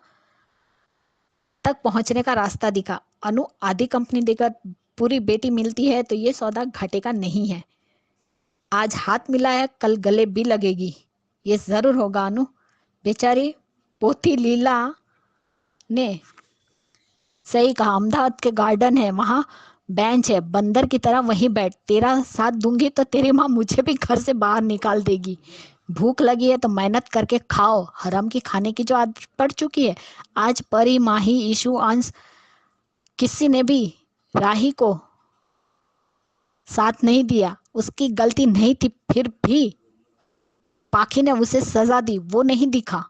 तक पहुंचने का रास्ता दिखा। अनु, आधी कंपनी देकर पूरी बेटी मिलती है तो ये सौदा घटेगा नहीं है। आज हाथ मिला है, कल गले भी लगेगी, ये जरूर होगा अनु। बेचारी पोती लीला ने सही कहा। अहमदाबाद के गार्डन है, वहां बेंच है, बंदर की तरह वहीं बैठ। तेरा साथ दूंगी तो तेरी माँ मुझे भी घर से बाहर निकाल देगी। भूख लगी है तो मेहनत करके खाओ, हराम की खाने की जो आदत पड़ चुकी है। आज परी, माही, ईशु, अंश, किसी ने भी राही को साथ नहीं दिया। उसकी गलती नहीं थी, फिर भी पाखी ने उसे सजा दी, वो नहीं दिखा।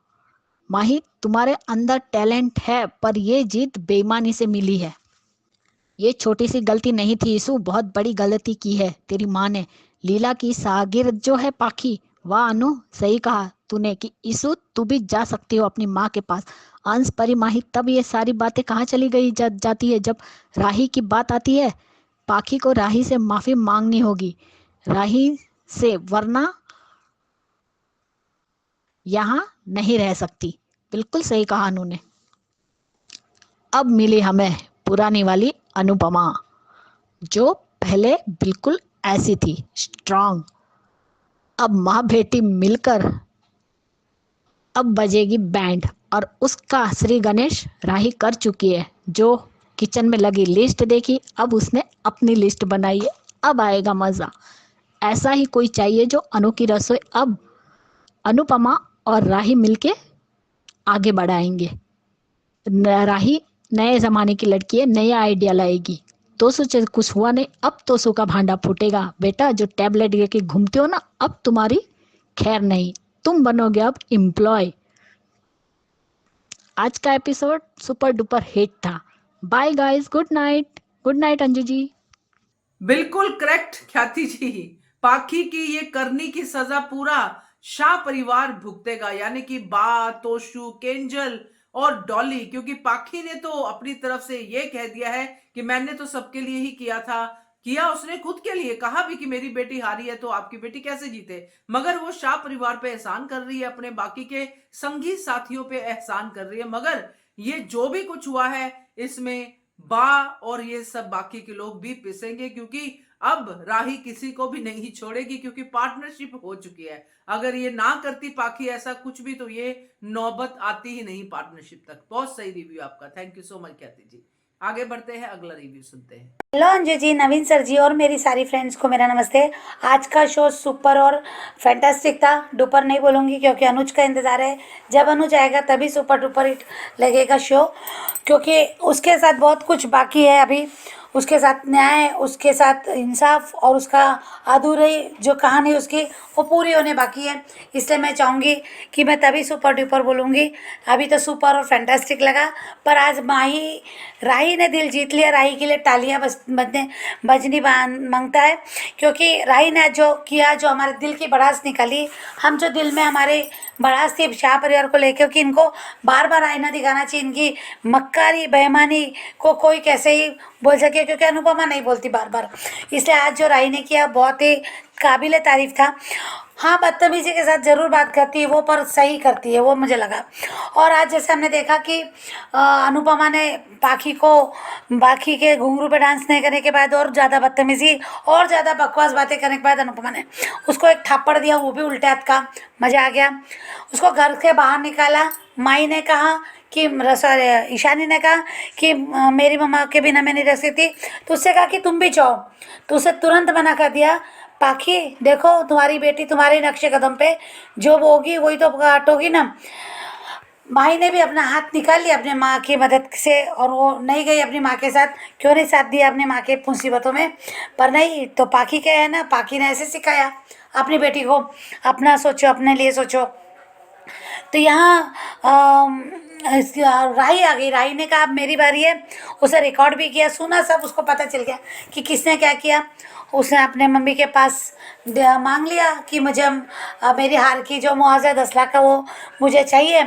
माही, तुम्हारे अंदर टैलेंट है, पर ये जीत बेईमानी से मिली है। ये छोटी सी गलती नहीं थी ईसु, बहुत बड़ी गलती की है तेरी माँ ने। लीला की सागिर्द जो है पाखी। वाह अनु, सही कहा तूने कि ईसु तू भी जा सकती हो अपनी माँ के पास। अंश, परी, माही, तब ये सारी बातें कहाँ चली गई जाती है जब राही की बात आती है। पाखी को राही से माफी मांगनी होगी, राही से, वरना यहाँ नहीं रह सकती। बिल्कुल सही कहा अनु ने। अब मिली हमें पुरानी वाली अनुपमा, जो पहले बिल्कुल ऐसी थी, स्ट्रांग। अब माँ बेटी मिलकर अब बजेगी बैंड, और उसका श्री गणेश राही कर चुकी है। जो किचन में लगी लिस्ट देखी, अब उसने अपनी लिस्ट बनाई है। अब आएगा मजा। ऐसा ही कोई चाहिए जो अनु की रसोई अब अनुपमा और राही मिलके आगे बढ़ाएंगे। राही नए जमाने की लड़की है, नया आइडिया लाएगी। तोसू से कुछ हुआ नहीं, अब तोसू का भांडा फूटेगा। बेटा, जो टैबलेट लेके घूमते हो ना, अब तुम्हारी खैर नहीं, तुम बनोगे अब एम्प्लॉय। आज का एपिसोड सुपर डुपर हिट था। Bye guys, good night. Good night Anju ji. बिल्कुल करेक्ट ख्याति जी। पाखी की ये करनी की सजा पूरा शाह परिवार भुगतेगा, यानी कि बा, तोशु, केंजल और डॉली, क्योंकि पाखी ने तो अपनी तरफ से ये कह दिया है कि मैंने तो सबके लिए ही किया था। किया उसने खुद के लिए, कहा भी कि मेरी बेटी हारी है तो आपकी बेटी कैसे जीते, मगर वो शाह परिवार पे एहसान कर रही है, अपने बाकी के संगी साथियों पे एहसान कर रही है। मगर ये जो भी कुछ हुआ है, इसमें बा और ये सब बाकी के लोग भी पिसेंगे, क्योंकि अब राही किसी को भी नहीं छोड़ेगी, क्योंकि पार्टनरशिप हो चुकी है। अगर ये ना करती पाखी ऐसा कुछ भी, तो ये नौबत आती ही नहीं पार्टनरशिप तक। बहुत सही रिव्यू आपका, थैंक यू सो मच ख्याति जी। आगे बढ़ते हैं, अगला रिव्यू सुनते हैं। हेलो अंजू जी, नवीन सर जी और मेरी सारी फ्रेंड्स को मेरा नमस्ते। आज का शो सुपर और फैंटास्टिक था। डुपर नहीं बोलूँगी क्योंकि अनुज का इंतज़ार है। जब अनुज आएगा तभी सुपर डुपर हिट लगेगा शो, क्योंकि उसके साथ बहुत कुछ बाकी है अभी। उसके साथ न्याय, उसके साथ इंसाफ और उसका अधूरी जो कहानी उसकी वो पूरी होने बाकी है। इसलिए मैं चाहूँगी कि मैं तभी सुपर डुपर बोलूँगी। अभी तो सुपर और फैंटास्टिक लगा, पर आज राही ने दिल जीत लिया। राही के लिए तालियां बजनी मांगता है, क्योंकि राही ने जो किया, जो हमारे दिल की भड़ास निकाली, हम जो दिल में हमारे भड़ास थी शाह परिवार को लेकर, कि इनको बार बार आईना दिखाना चाहिए, इनकी मक्कारी बेईमानी को कोई कैसे ही बोल सके, क्योंकि अनुपमा नहीं बोलती बार बार। इसलिए आज जो राही ने किया बहुत ही काबिल तारीफ था। हाँ, बदतमीजी के साथ ज़रूर बात करती है वो, पर सही करती है वो, मुझे लगा। और आज जैसे हमने देखा कि अनुपमा ने पाखी के घुंघरू पे डांस नहीं करने के बाद और ज़्यादा बदतमीजी और ज़्यादा बकवास बातें करने के बाद अनुपमा ने उसको एक थप्पड़ दिया, वो भी उल्टे हाथ का। मज़ा आ गया। उसको घर के बाहर निकाला। माई ने कहा कि सॉरी ईशानी ने कहा कि मेरी मम्मा के बिना मैं नहीं रह सकती। तो उससे कहा कि तुम भी जाओ, तो उसे तुरंत मना कर दिया। पाखी देखो, तुम्हारी बेटी तुम्हारे नक्शे कदम पे, जो होगी वही तो काटोगी ना। माही ने भी अपना हाथ निकाल लिया अपने माँ की मदद से, और वो नहीं गई अपनी माँ के साथ। क्यों नहीं साथ दिया अपनी माँ के मुसीबतों में? पर नहीं, तो पाखी क्या है ना, पाखी ने ऐसे सिखाया अपनी बेटी को, अपना सोचो, अपने लिए सोचो। तो यहाँ राही आ गई। राही ने कहा अब मेरी बारी है। उसे रिकॉर्ड भी किया, सुना सब, उसको पता चल गया कि किसने क्या किया। उसने अपने मम्मी के पास मांग लिया कि मुझे मेरी हार की जो मुआवजा 10 लाख का वो मुझे चाहिए,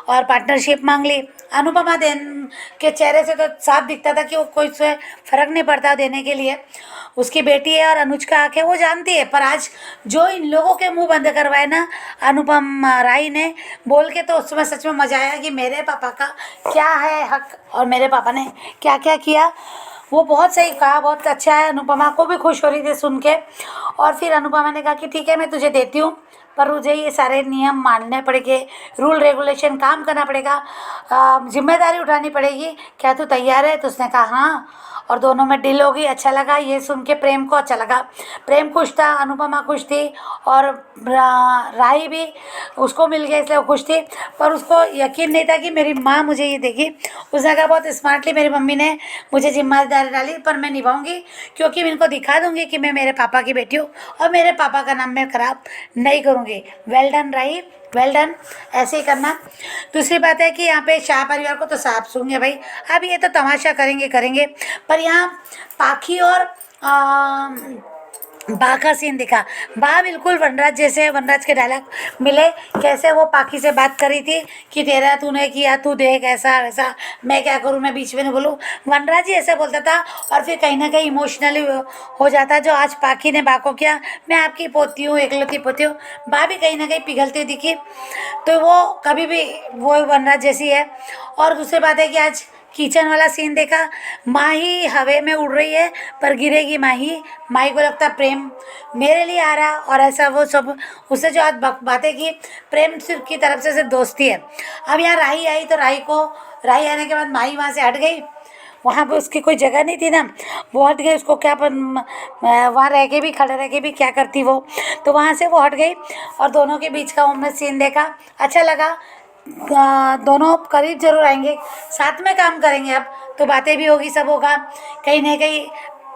और पार्टनरशिप मांग ली। अनुपमा देन के चेहरे से तो साफ दिखता था कि वो कोई से फ़र्क नहीं पड़ता देने के लिए। उसकी बेटी है और अनुज का हक है, वो जानती है। पर आज जो इन लोगों के मुंह बंद करवाए ना अनुपम राही ने बोल के, तो उसमें सच में मज़ा आया कि मेरे पापा का क्या है हक और मेरे पापा ने क्या क्या किया। वो बहुत सही कहा, बहुत अच्छा है। अनुपमा को भी खुश हो रही थी सुन के। और फिर अनुपमा ने कहा कि ठीक है, मैं तुझे देती हूँ, पर मुझे ये सारे नियम मानने पड़ेंगे, रूल रेगुलेशन काम करना पड़ेगा, जिम्मेदारी उठानी पड़ेगी। क्या तू तैयार है? तो उसने कहा हाँ, और दोनों में डील हो गई। अच्छा लगा ये सुन के, प्रेम को अच्छा लगा। प्रेम खुश था, अनुपमा खुश थी, और राही भी उसको मिल गया इसलिए वो खुश थी। पर उसको यकीन नहीं था कि मेरी माँ मुझे ये देगी। उसने कहा बहुत स्मार्टली मेरी मम्मी ने मुझे जिम्मेदारी डाली, पर मैं निभाऊंगी, क्योंकि मैं इनको दिखा दूंगी कि मैं मेरे पापा की बेटी हूँ और मेरे पापा का नाम मैं खराब नहीं करूँगी। वेल डन राही, वेल डन, ऐसे ही करना। दूसरी बात है कि यहाँ पे शाह परिवार को तो साफ सूंगे भाई, अब ये तो तमाशा करेंगे। पर यहाँ पाखी और बा का सीन दिखा। बा बिल्कुल वनराज जैसे, वनराज के डायलॉग मिले। कैसे वो पाखी से बात करी थी कि तेरा तूने किया, तू देख ऐसा वैसा, मैं क्या करूँ, मैं बीच में नहीं बोलूँ। वनराज ही ऐसे बोलता था, और फिर कहीं ना कहीं इमोशनली हो जाता। जो आज पाखी ने बा को किया, मैं आपकी पोती हूँ, एकलौती पोती हूँ। बा भी कहीं ना कहीं पिघलती दिखी। तो वो कभी भी वो वनराज जैसी है। और दूसरी बात है कि आज किचन वाला सीन देखा। माही हवे में उड़ रही है, पर गिरेगी माही। माही को लगता प्रेम मेरे लिए आ रहा, और ऐसा वो सब उससे जो आज बातें की, प्रेम सिर्फ की तरफ से सिर्फ दोस्ती है। अब यहाँ राही आई, तो राही आने के बाद माही वहाँ से हट गई। वहाँ पे उसकी कोई जगह नहीं थी ना, वो हट गई। उसको क्या वहाँ रह के भी, खड़े रह के भी क्या करती वो, तो वहाँ से वो हट गई। और दोनों के बीच का हमने सीन देखा, अच्छा लगा। दोनों करीब जरूर आएंगे, साथ में काम करेंगे। अब तो बातें भी होगी, सब होगा। कहीं ना कहीं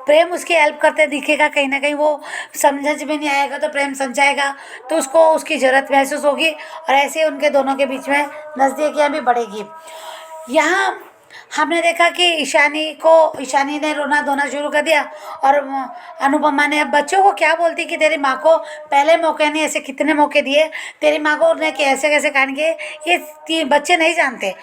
प्रेम उसकी हेल्प करते दिखेगा, कहीं ना कहीं वो समझ में नहीं आएगा तो प्रेम समझाएगा, तो उसको उसकी ज़रूरत महसूस होगी, और ऐसे ही उनके दोनों के बीच में नज़दीकियाँ भी बढ़ेगी। यहाँ हमने देखा कि ईशानी ने रोना धोना शुरू कर दिया, और अनुपमा ने अब बच्चों को क्या बोलती कि तेरी माँ को पहले मौके नहीं, ऐसे कितने मौके दिए, तेरी माँ को उन्हें कैसे कैसे काट के, ये बच्चे नहीं जानते।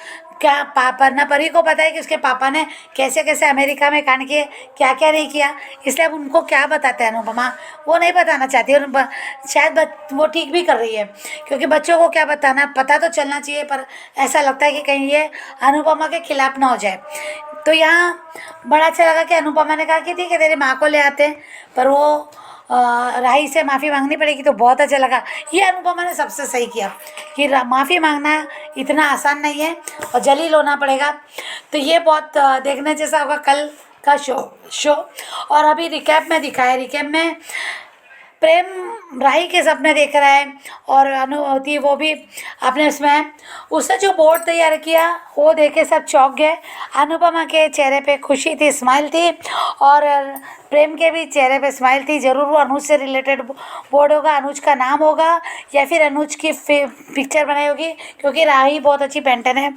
क्या पापा ना परी को पता है कि उसके पापा ने कैसे कैसे अमेरिका में कांड किए, क्या क्या नहीं किया। इसलिए अब उनको क्या बताते हैं अनुपमा, वो नहीं बताना चाहती। और शायद वो ठीक भी कर रही है, क्योंकि बच्चों को क्या बताना, पता तो चलना चाहिए। पर ऐसा लगता है कि कहीं ये अनुपमा के खिलाफ ना हो जाए। तो यहाँ बड़ा अच्छा लगा कि अनुपमा ने कहा कि ठीक है तेरी माँ को ले आते हैं, पर वो राही से माफ़ी मांगनी पड़ेगी। तो बहुत अच्छा लगा, ये अनुपमा ने सबसे सही किया कि माफ़ी मांगना इतना आसान नहीं है और जलील होना पड़ेगा। तो ये बहुत देखने जैसा होगा कल का शो। और अभी रिकैप में दिखाया, रिकैप में प्रेम राही के सपने देख रहा है और अनुमति वो भी अपने उसमें है। उसने जो बोर्ड तैयार किया वो देख के सब चौंक गए। अनुपमा के चेहरे पे खुशी थी, स्माइल थी, और प्रेम के भी चेहरे पे स्माइल थी। ज़रूर वो अनुज से रिलेटेड बोर्ड होगा, अनुज का नाम होगा या फिर अनुज की पिक्चर बनाई होगी, क्योंकि राही बहुत अच्छी पेंटर है,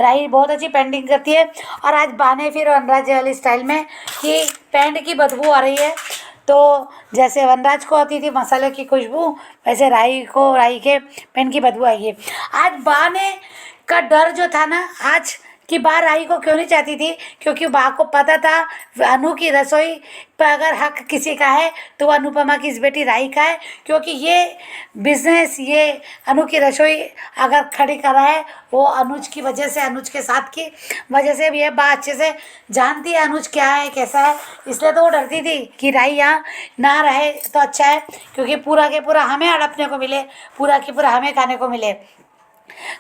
राही बहुत अच्छी पेंटिंग करती है। और आज बाने फिर वनराज वाली स्टाइल में कि पेंट की बदबू आ रही है, तो जैसे वनराज को आती थी मसाले की खुशबू, वैसे राही को राही के पेन की बदबू आई है। आज बाने का डर जो था ना, आज कि बा राही को क्यों नहीं चाहती थी, क्योंकि बा को पता था अनु की रसोई पर अगर हक किसी का है तो वो अनुपमा की इस बेटी राही का है, क्योंकि ये बिजनेस, ये अनु की रसोई अगर खड़ी करा है वो अनुज की वजह से, अनुज के साथ की वजह से भी है। बा अच्छे से जानती है अनुज क्या है कैसा है, इसलिए तो वो डरती थी कि राही यहाँ ना रहे तो अच्छा है, क्योंकि पूरा के पूरा हमें हड़पने को मिले, पूरा के पूरा हमें खाने को मिले।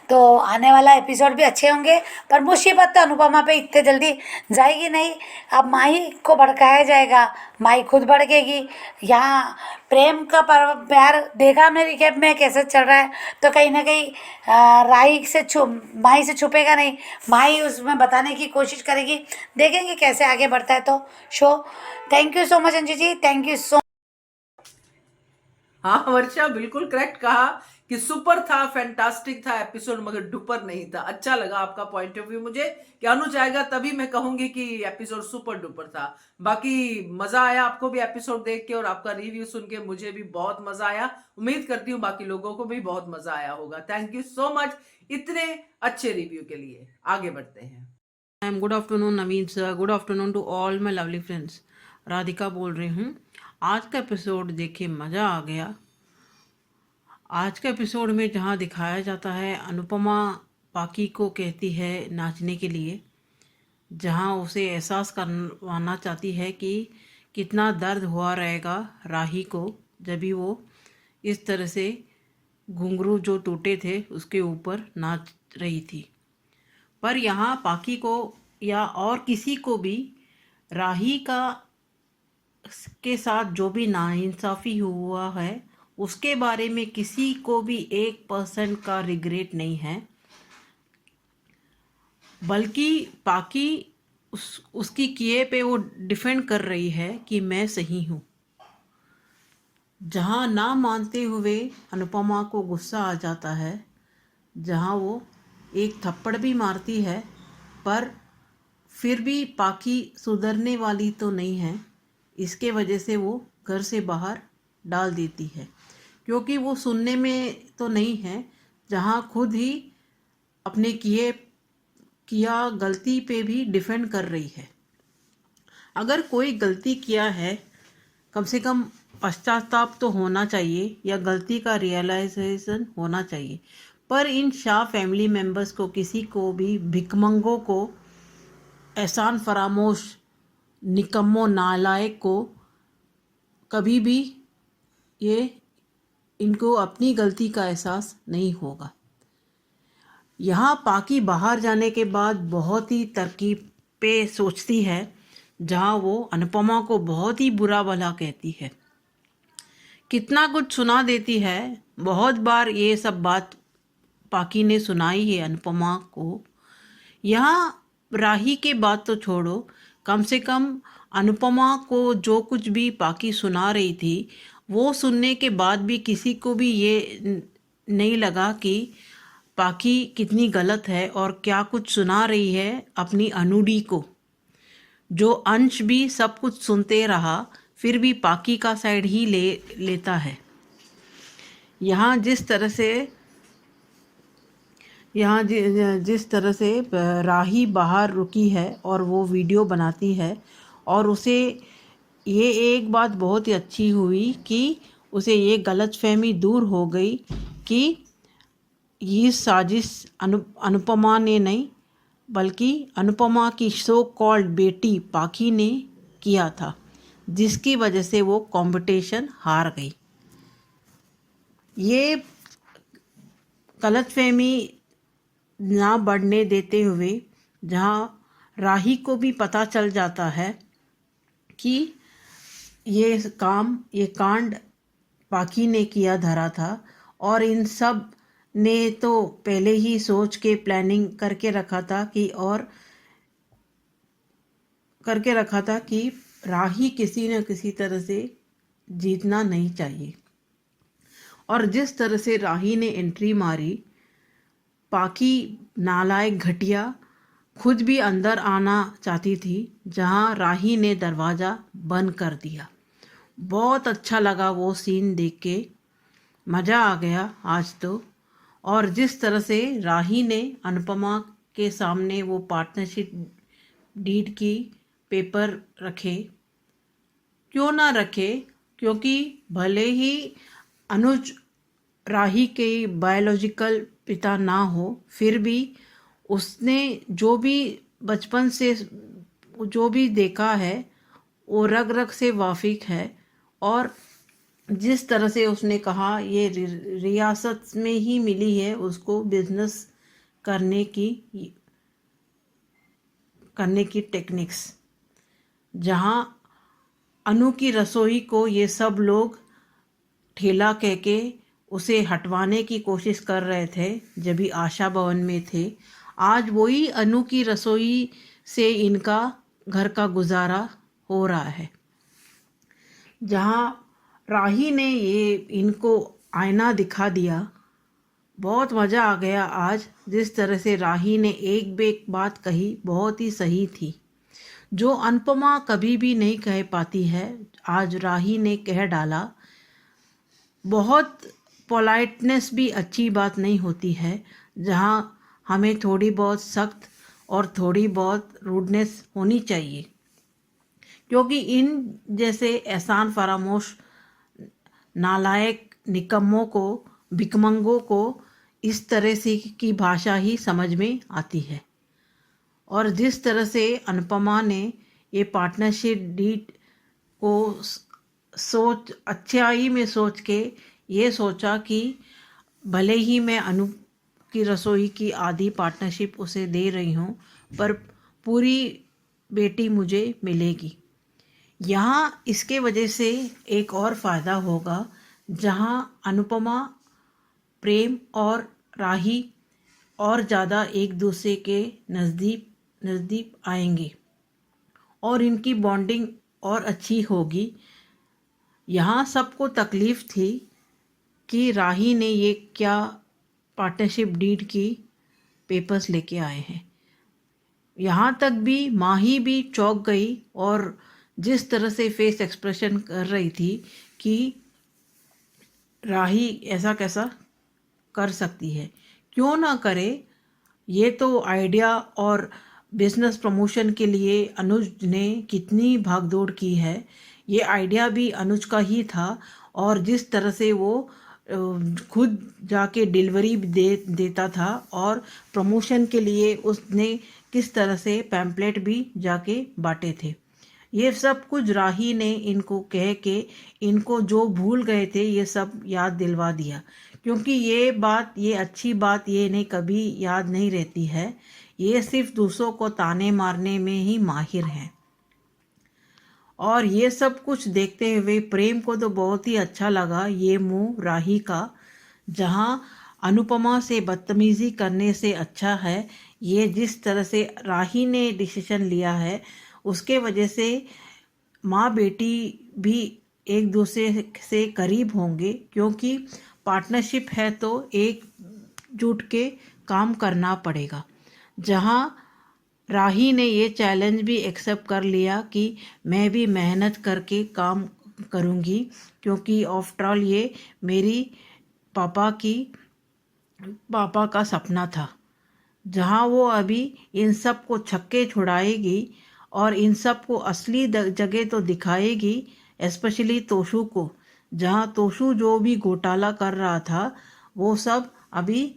तो आने वाला एपिसोड भी अच्छे होंगे, पर मुसीबत तो अनुपमा पे इतने जल्दी जाएगी नहीं। अब माही को भड़काया जाएगा, माही खुद भड़केगी। यहाँ प्रेम का प्यार देखा हमने रिकेप में कैसे चल रहा है, तो कहीं ना कहीं राही से माही से छुपेगा नहीं, माही उसमें बताने की कोशिश करेगी। देखेंगे कैसे आगे बढ़ता है तो show. Thank you so much Anju ji, thank you so. हाँ वर्षा, बिल्कुल करेक्ट कहा कि सुपर था, फैंटास्टिक था एपिसोड, मगर डुपर नहीं था। अच्छा लगा आपका पॉइंट ऑफ व्यू मुझे कि अनुज आएगा तभी मैं कहूंगी कि एपिसोड सुपर डुपर था। बाकी मजा आया आपको भी एपिसोड देख के, और आपका रिव्यू सुन के मुझे भी बहुत मजा आया। उम्मीद करती हूँ बाकी लोगों को भी बहुत मजा आया होगा। थैंक यू सो मच इतने अच्छे रिव्यू के लिए। आगे बढ़ते हैं। Good afternoon Naveen sir, good afternoon to all my lovely friends. Radhika बोल रही हूँ। आज का एपिसोड देखे मज़ा आ गया। आज के एपिसोड में जहाँ दिखाया जाता है, अनुपमा पाकी को कहती है नाचने के लिए, जहाँ उसे एहसास करवाना चाहती है कि कितना दर्द हुआ रहेगा राही को जब भी वो इस तरह से घुंघरू जो टूटे थे उसके ऊपर नाच रही थी। पर यहाँ पाकी को या और किसी को भी राही का के साथ जो भी नाइंसाफ़ी हुआ है उसके बारे में किसी को भी 1% का रिग्रेट नहीं है, बल्कि पाकी उसकी किए पे वो डिफेंड कर रही है कि मैं सही हूँ। जहाँ ना मानते हुए अनुपमा को गुस्सा आ जाता है, जहाँ वो एक थप्पड़ भी मारती है, पर फिर भी पाकी सुधरने वाली तो नहीं है। इसके वजह से वो घर से बाहर डाल देती है, क्योंकि वो सुनने में तो नहीं है, जहाँ खुद ही अपने किया गलती पे भी डिफेंड कर रही है। अगर कोई गलती किया है, कम से कम पश्चाताप तो होना चाहिए या गलती का रियलाइजेशन होना चाहिए। पर इन शाह फैमिली मेंबर्स को, किसी को भी, भिकमंगों को, एहसान फरामोश, निकम्मो, नालायक को कभी भी ये इनको अपनी गलती का एहसास नहीं होगा। यहाँ पाकी बाहर जाने के बाद बहुत ही तरकीबें सोचती है, जहाँ वो अनुपमा को बहुत ही बुरा भला कहती है, कितना कुछ सुना देती है। बहुत बार ये सब बात पाकी ने सुनाई है अनुपमा को। यहाँ राही के बात तो छोड़ो, कम से कम अनुपमा को जो कुछ भी पाकी सुना रही थी वो सुनने के बाद भी किसी को भी ये नहीं लगा कि पाकी कितनी गलत है और क्या कुछ सुना रही है अपनी अनुडी को। जो अंश भी सब कुछ सुनते रहा, फिर भी पाकी का साइड ही लेता है। यहाँ जिस तरह से राही बाहर रुकी है और वो वीडियो बनाती है, और उसे ये एक बात बहुत ही अच्छी हुई कि उसे ये गलतफहमी दूर हो गई कि ये साजिश अनुपमा ने नहीं, बल्कि अनुपमा की सो कॉल्ड बेटी पाकी ने किया था, जिसकी वजह से वो कंपटीशन हार गई। ये गलतफहमी ना बढ़ने देते हुए, जहाँ राही को भी पता चल जाता है कि ये कांड पाखी ने किया धरा था। और इन सब ने तो पहले ही सोच के प्लानिंग करके रखा था कि राही किसी न किसी तरह से जीतना नहीं चाहिए। और जिस तरह से राही ने एंट्री मारी, पाखी नालायक घटिया खुद भी अंदर आना चाहती थी, जहां राही ने दरवाज़ा बंद कर दिया। बहुत अच्छा लगा वो सीन देख के, मज़ा आ गया आज तो। और जिस तरह से राही ने अनुपमा के सामने वो पार्टनरशिप डीड की पेपर रखे, क्यों ना रखे, क्योंकि भले ही अनुज राही के बायोलॉजिकल पिता ना हो, फिर भी उसने जो भी बचपन से जो भी देखा है वो रग रग से वाकिफ है। और जिस तरह से उसने कहा ये रियासत में ही मिली है उसको बिजनेस करने की टेक्निक्स, जहां अनु की रसोई को ये सब लोग ठेला कह के उसे हटवाने की कोशिश कर रहे थे जब भी आशा भवन में थे। आज वही अनु की रसोई से इनका घर का गुजारा हो रहा है, जहाँ राही ने ये इनको आईना दिखा दिया। बहुत मज़ा आ गया आज, जिस तरह से राही ने एक बेक बात कही बहुत ही सही थी, जो अनुपमा कभी भी नहीं कह पाती है, आज राही ने कह डाला। बहुत पोलाइटनेस भी अच्छी बात नहीं होती है, जहाँ हमें थोड़ी बहुत सख्त और थोड़ी बहुत रूडनेस होनी चाहिए, क्योंकि इन जैसे एहसान फरामोश नालायक निकम्मों को, भिकमंगों को इस तरह से की भाषा ही समझ में आती है। और जिस तरह से अनुपमा ने ये पार्टनरशिप डीड को अच्छाई में सोच के ये सोचा कि भले ही मैं अनु की रसोई की आधी पार्टनरशिप उसे दे रही हूँ, पर पूरी बेटी मुझे मिलेगी। यहाँ इसके वजह से एक और फ़ायदा होगा, जहाँ अनुपमा, प्रेम और राही और ज़्यादा एक दूसरे के नज़दीक आएंगे और इनकी बॉन्डिंग और अच्छी होगी। यहाँ सबको तकलीफ़ थी कि राही ने ये क्या पार्टनरशिप डीड की पेपर्स लेके आए हैं। यहाँ तक भी माही भी चौंक गई और जिस तरह से फेस एक्सप्रेशन कर रही थी कि राही ऐसा कैसा कर सकती है, क्यों ना करे। ये तो आइडिया और बिजनेस प्रमोशन के लिए अनुज ने कितनी भागदौड़ की है, ये आइडिया भी अनुज का ही था। और जिस तरह से वो खुद जाके डिलीवरी देता था और प्रमोशन के लिए उसने किस तरह से पैम्पलेट भी जाके बांटे थे, ये सब कुछ राही ने इनको कह के इनको जो भूल गए थे ये सब याद दिलवा दिया। क्योंकि ये अच्छी बात ये नहीं कभी याद नहीं रहती है, ये सिर्फ दूसरों को ताने मारने में ही माहिर हैं। और ये सब कुछ देखते हुए प्रेम को तो बहुत ही अच्छा लगा ये मुँह राही का, जहाँ अनुपमा से बदतमीज़ी करने से अच्छा है ये जिस तरह से राही ने डिसीजन लिया है, उसके वजह से माँ बेटी भी एक दूसरे से करीब होंगे, क्योंकि पार्टनरशिप है तो एकजुट के काम करना पड़ेगा। जहाँ राही ने ये चैलेंज भी एक्सेप्ट कर लिया कि मैं भी मेहनत करके काम करूँगी, क्योंकि आफ्टर ऑल ये मेरी पापा का सपना था। जहाँ वो अभी इन सब को छक्के छुड़ाएगी और इन सब को असली जगह तो दिखाएगी, एस्पेशली तोशू को, जहाँ तोशू जो भी घोटाला कर रहा था वो सब अभी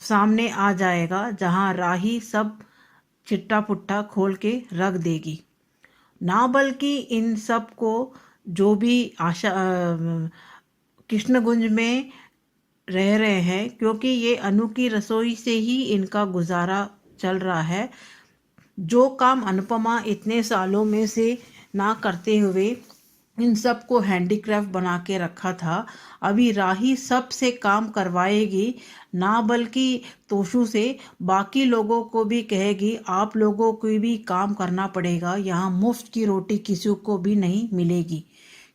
सामने आ जाएगा, जहाँ राही सब चिट्टा पुट्टा खोल के रख देगी। ना बल्कि इन सब को जो भी कृष्णगुंज में रह रहे हैं, क्योंकि ये अनु की रसोई से ही इनका गुजारा चल रहा है। जो काम अनुपमा इतने सालों में से ना करते हुए इन सब को हैंडीक्राफ्ट बना के रखा था। अभी राही सबसे काम करवाएगी, ना बल्कि तोशु से बाकी लोगों को भी कहेगी आप लोगों को भी काम करना पड़ेगा, यहाँ मुफ्त की रोटी किसी को भी नहीं मिलेगी।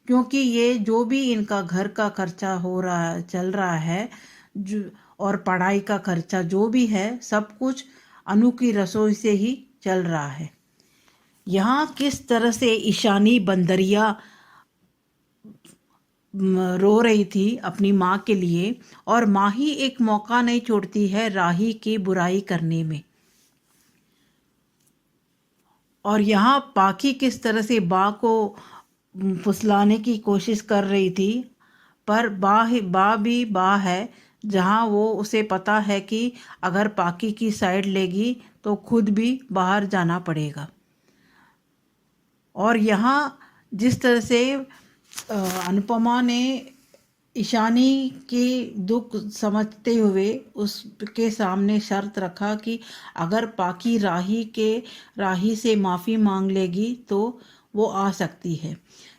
क्योंकि ये जो भी इनका घर का खर्चा हो रहा चल रहा है जो और पढ़ाई का खर्चा जो भी है सब कुछ अनु की रसोई से ही चल रहा है। यहाँ किस तरह से ईशानी बंदरिया रो रही थी अपनी माँ के लिए, और माँ ही एक मौका नहीं छोड़ती है राही की बुराई करने में। और यहाँ पाखी किस तरह से बा को फुसलाने की कोशिश कर रही थी, पर बा भी बा है, जहाँ वो उसे पता है कि अगर पाखी की साइड लेगी तो खुद भी बाहर जाना पड़ेगा। और यहाँ जिस तरह से अनुपमा ने ईशानी के दुख समझते हुए उसके सामने शर्त रखा कि अगर पाखी राही से माफ़ी मांग लेगी तो वो आ सकती है।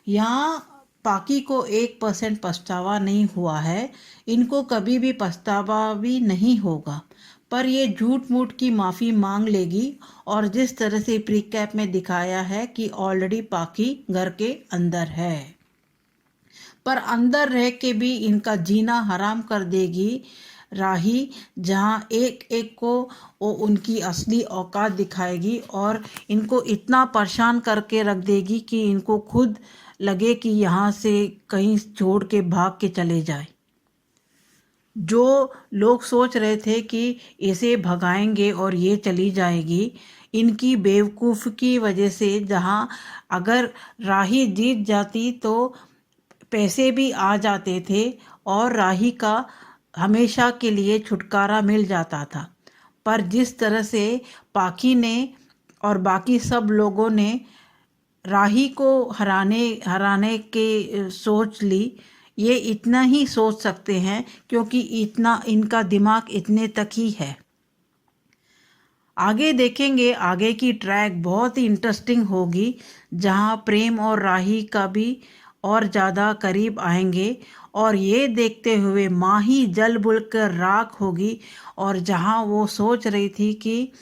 यहाँ पाखी को 1% पछतावा नहीं हुआ है, इनको कभी भी पछतावा भी नहीं होगा, पर ये झूठ मूठ की माफ़ी मांग लेगी। और जिस तरह से प्रीकैप में दिखाया है कि ऑलरेडी पाखी घर के अंदर है, पर अंदर रह के भी इनका जीना हराम कर देगी राही, जहाँ एक एक को वो उनकी असली औकात दिखाएगी और इनको इतना परेशान करके रख देगी कि इनको खुद लगे कि यहाँ से कहीं छोड़ के भाग के चले जाए। जो लोग सोच रहे थे कि इसे भगाएंगे और ये चली जाएगी, इनकी बेवकूफ़ की वजह से, जहाँ अगर राही जीत जाती तो पैसे भी आ जाते थे और राही का हमेशा के लिए छुटकारा मिल जाता था, पर जिस तरह से पाखी ने और बाकी सब लोगों ने राही को हराने के सोच ली, ये इतना ही सोच सकते हैं क्योंकि इतना इनका दिमाग इतने तक ही है। आगे देखेंगे, आगे की ट्रैक बहुत ही इंटरेस्टिंग होगी, जहाँ प्रेम और राही का भी और ज़्यादा करीब आएंगे और ये देखते हुए माँ ही जल बुल कर राख होगी। और जहाँ वो सोच रही थी कि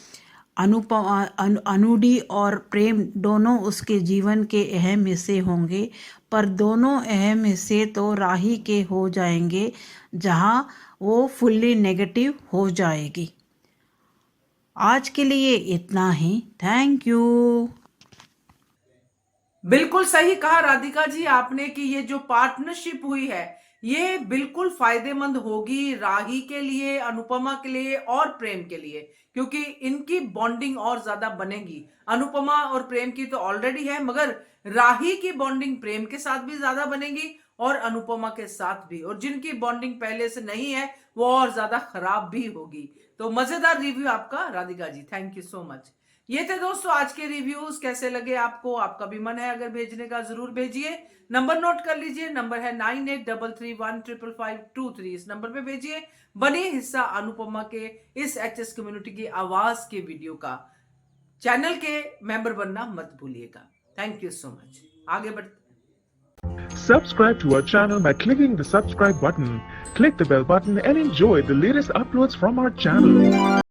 अनुडी और प्रेम दोनों उसके जीवन के अहम हिस्से होंगे, पर दोनों अहम हिस्से तो राही के हो जाएंगे, जहाँ वो फुल्ली नेगेटिव हो जाएगी। आज के लिए इतना ही। Thank you. बिल्कुल सही कहा राधिका जी आपने कि ये जो पार्टनरशिप हुई है ये बिल्कुल फायदेमंद होगी राही के लिए, अनुपमा के लिए और प्रेम के लिए, क्योंकि इनकी बॉन्डिंग और ज्यादा बनेगी। अनुपमा और प्रेम की तो ऑलरेडी है, मगर राही की बॉन्डिंग प्रेम के साथ भी ज्यादा बनेगी और अनुपमा के साथ भी, और जिनकी बॉन्डिंग पहले से नहीं है वो और ज्यादा खराब भी होगी। तो मजेदार रिव्यू आपका Radhika ji, thank you so much. ये थे दोस्तों आज के रिव्यूज, कैसे लगे आपको? आपका भी मन है अगर भेजने का जरूर भेजिए। नंबर नोट कर लीजिए, नंबर है 9833155523। इस नंबर पे भेजिए। बने हिस्सा अनुपमा के इस एचएस कम्युनिटी की आवाज के वीडियो का। चैनल के मेंबर बनना मत भूलिएगा। Thank you so much. आगे बढ़ते। Subscribe to our channel by clicking the subscribe button. Click the bell button and enjoy the latest uploads from our channel.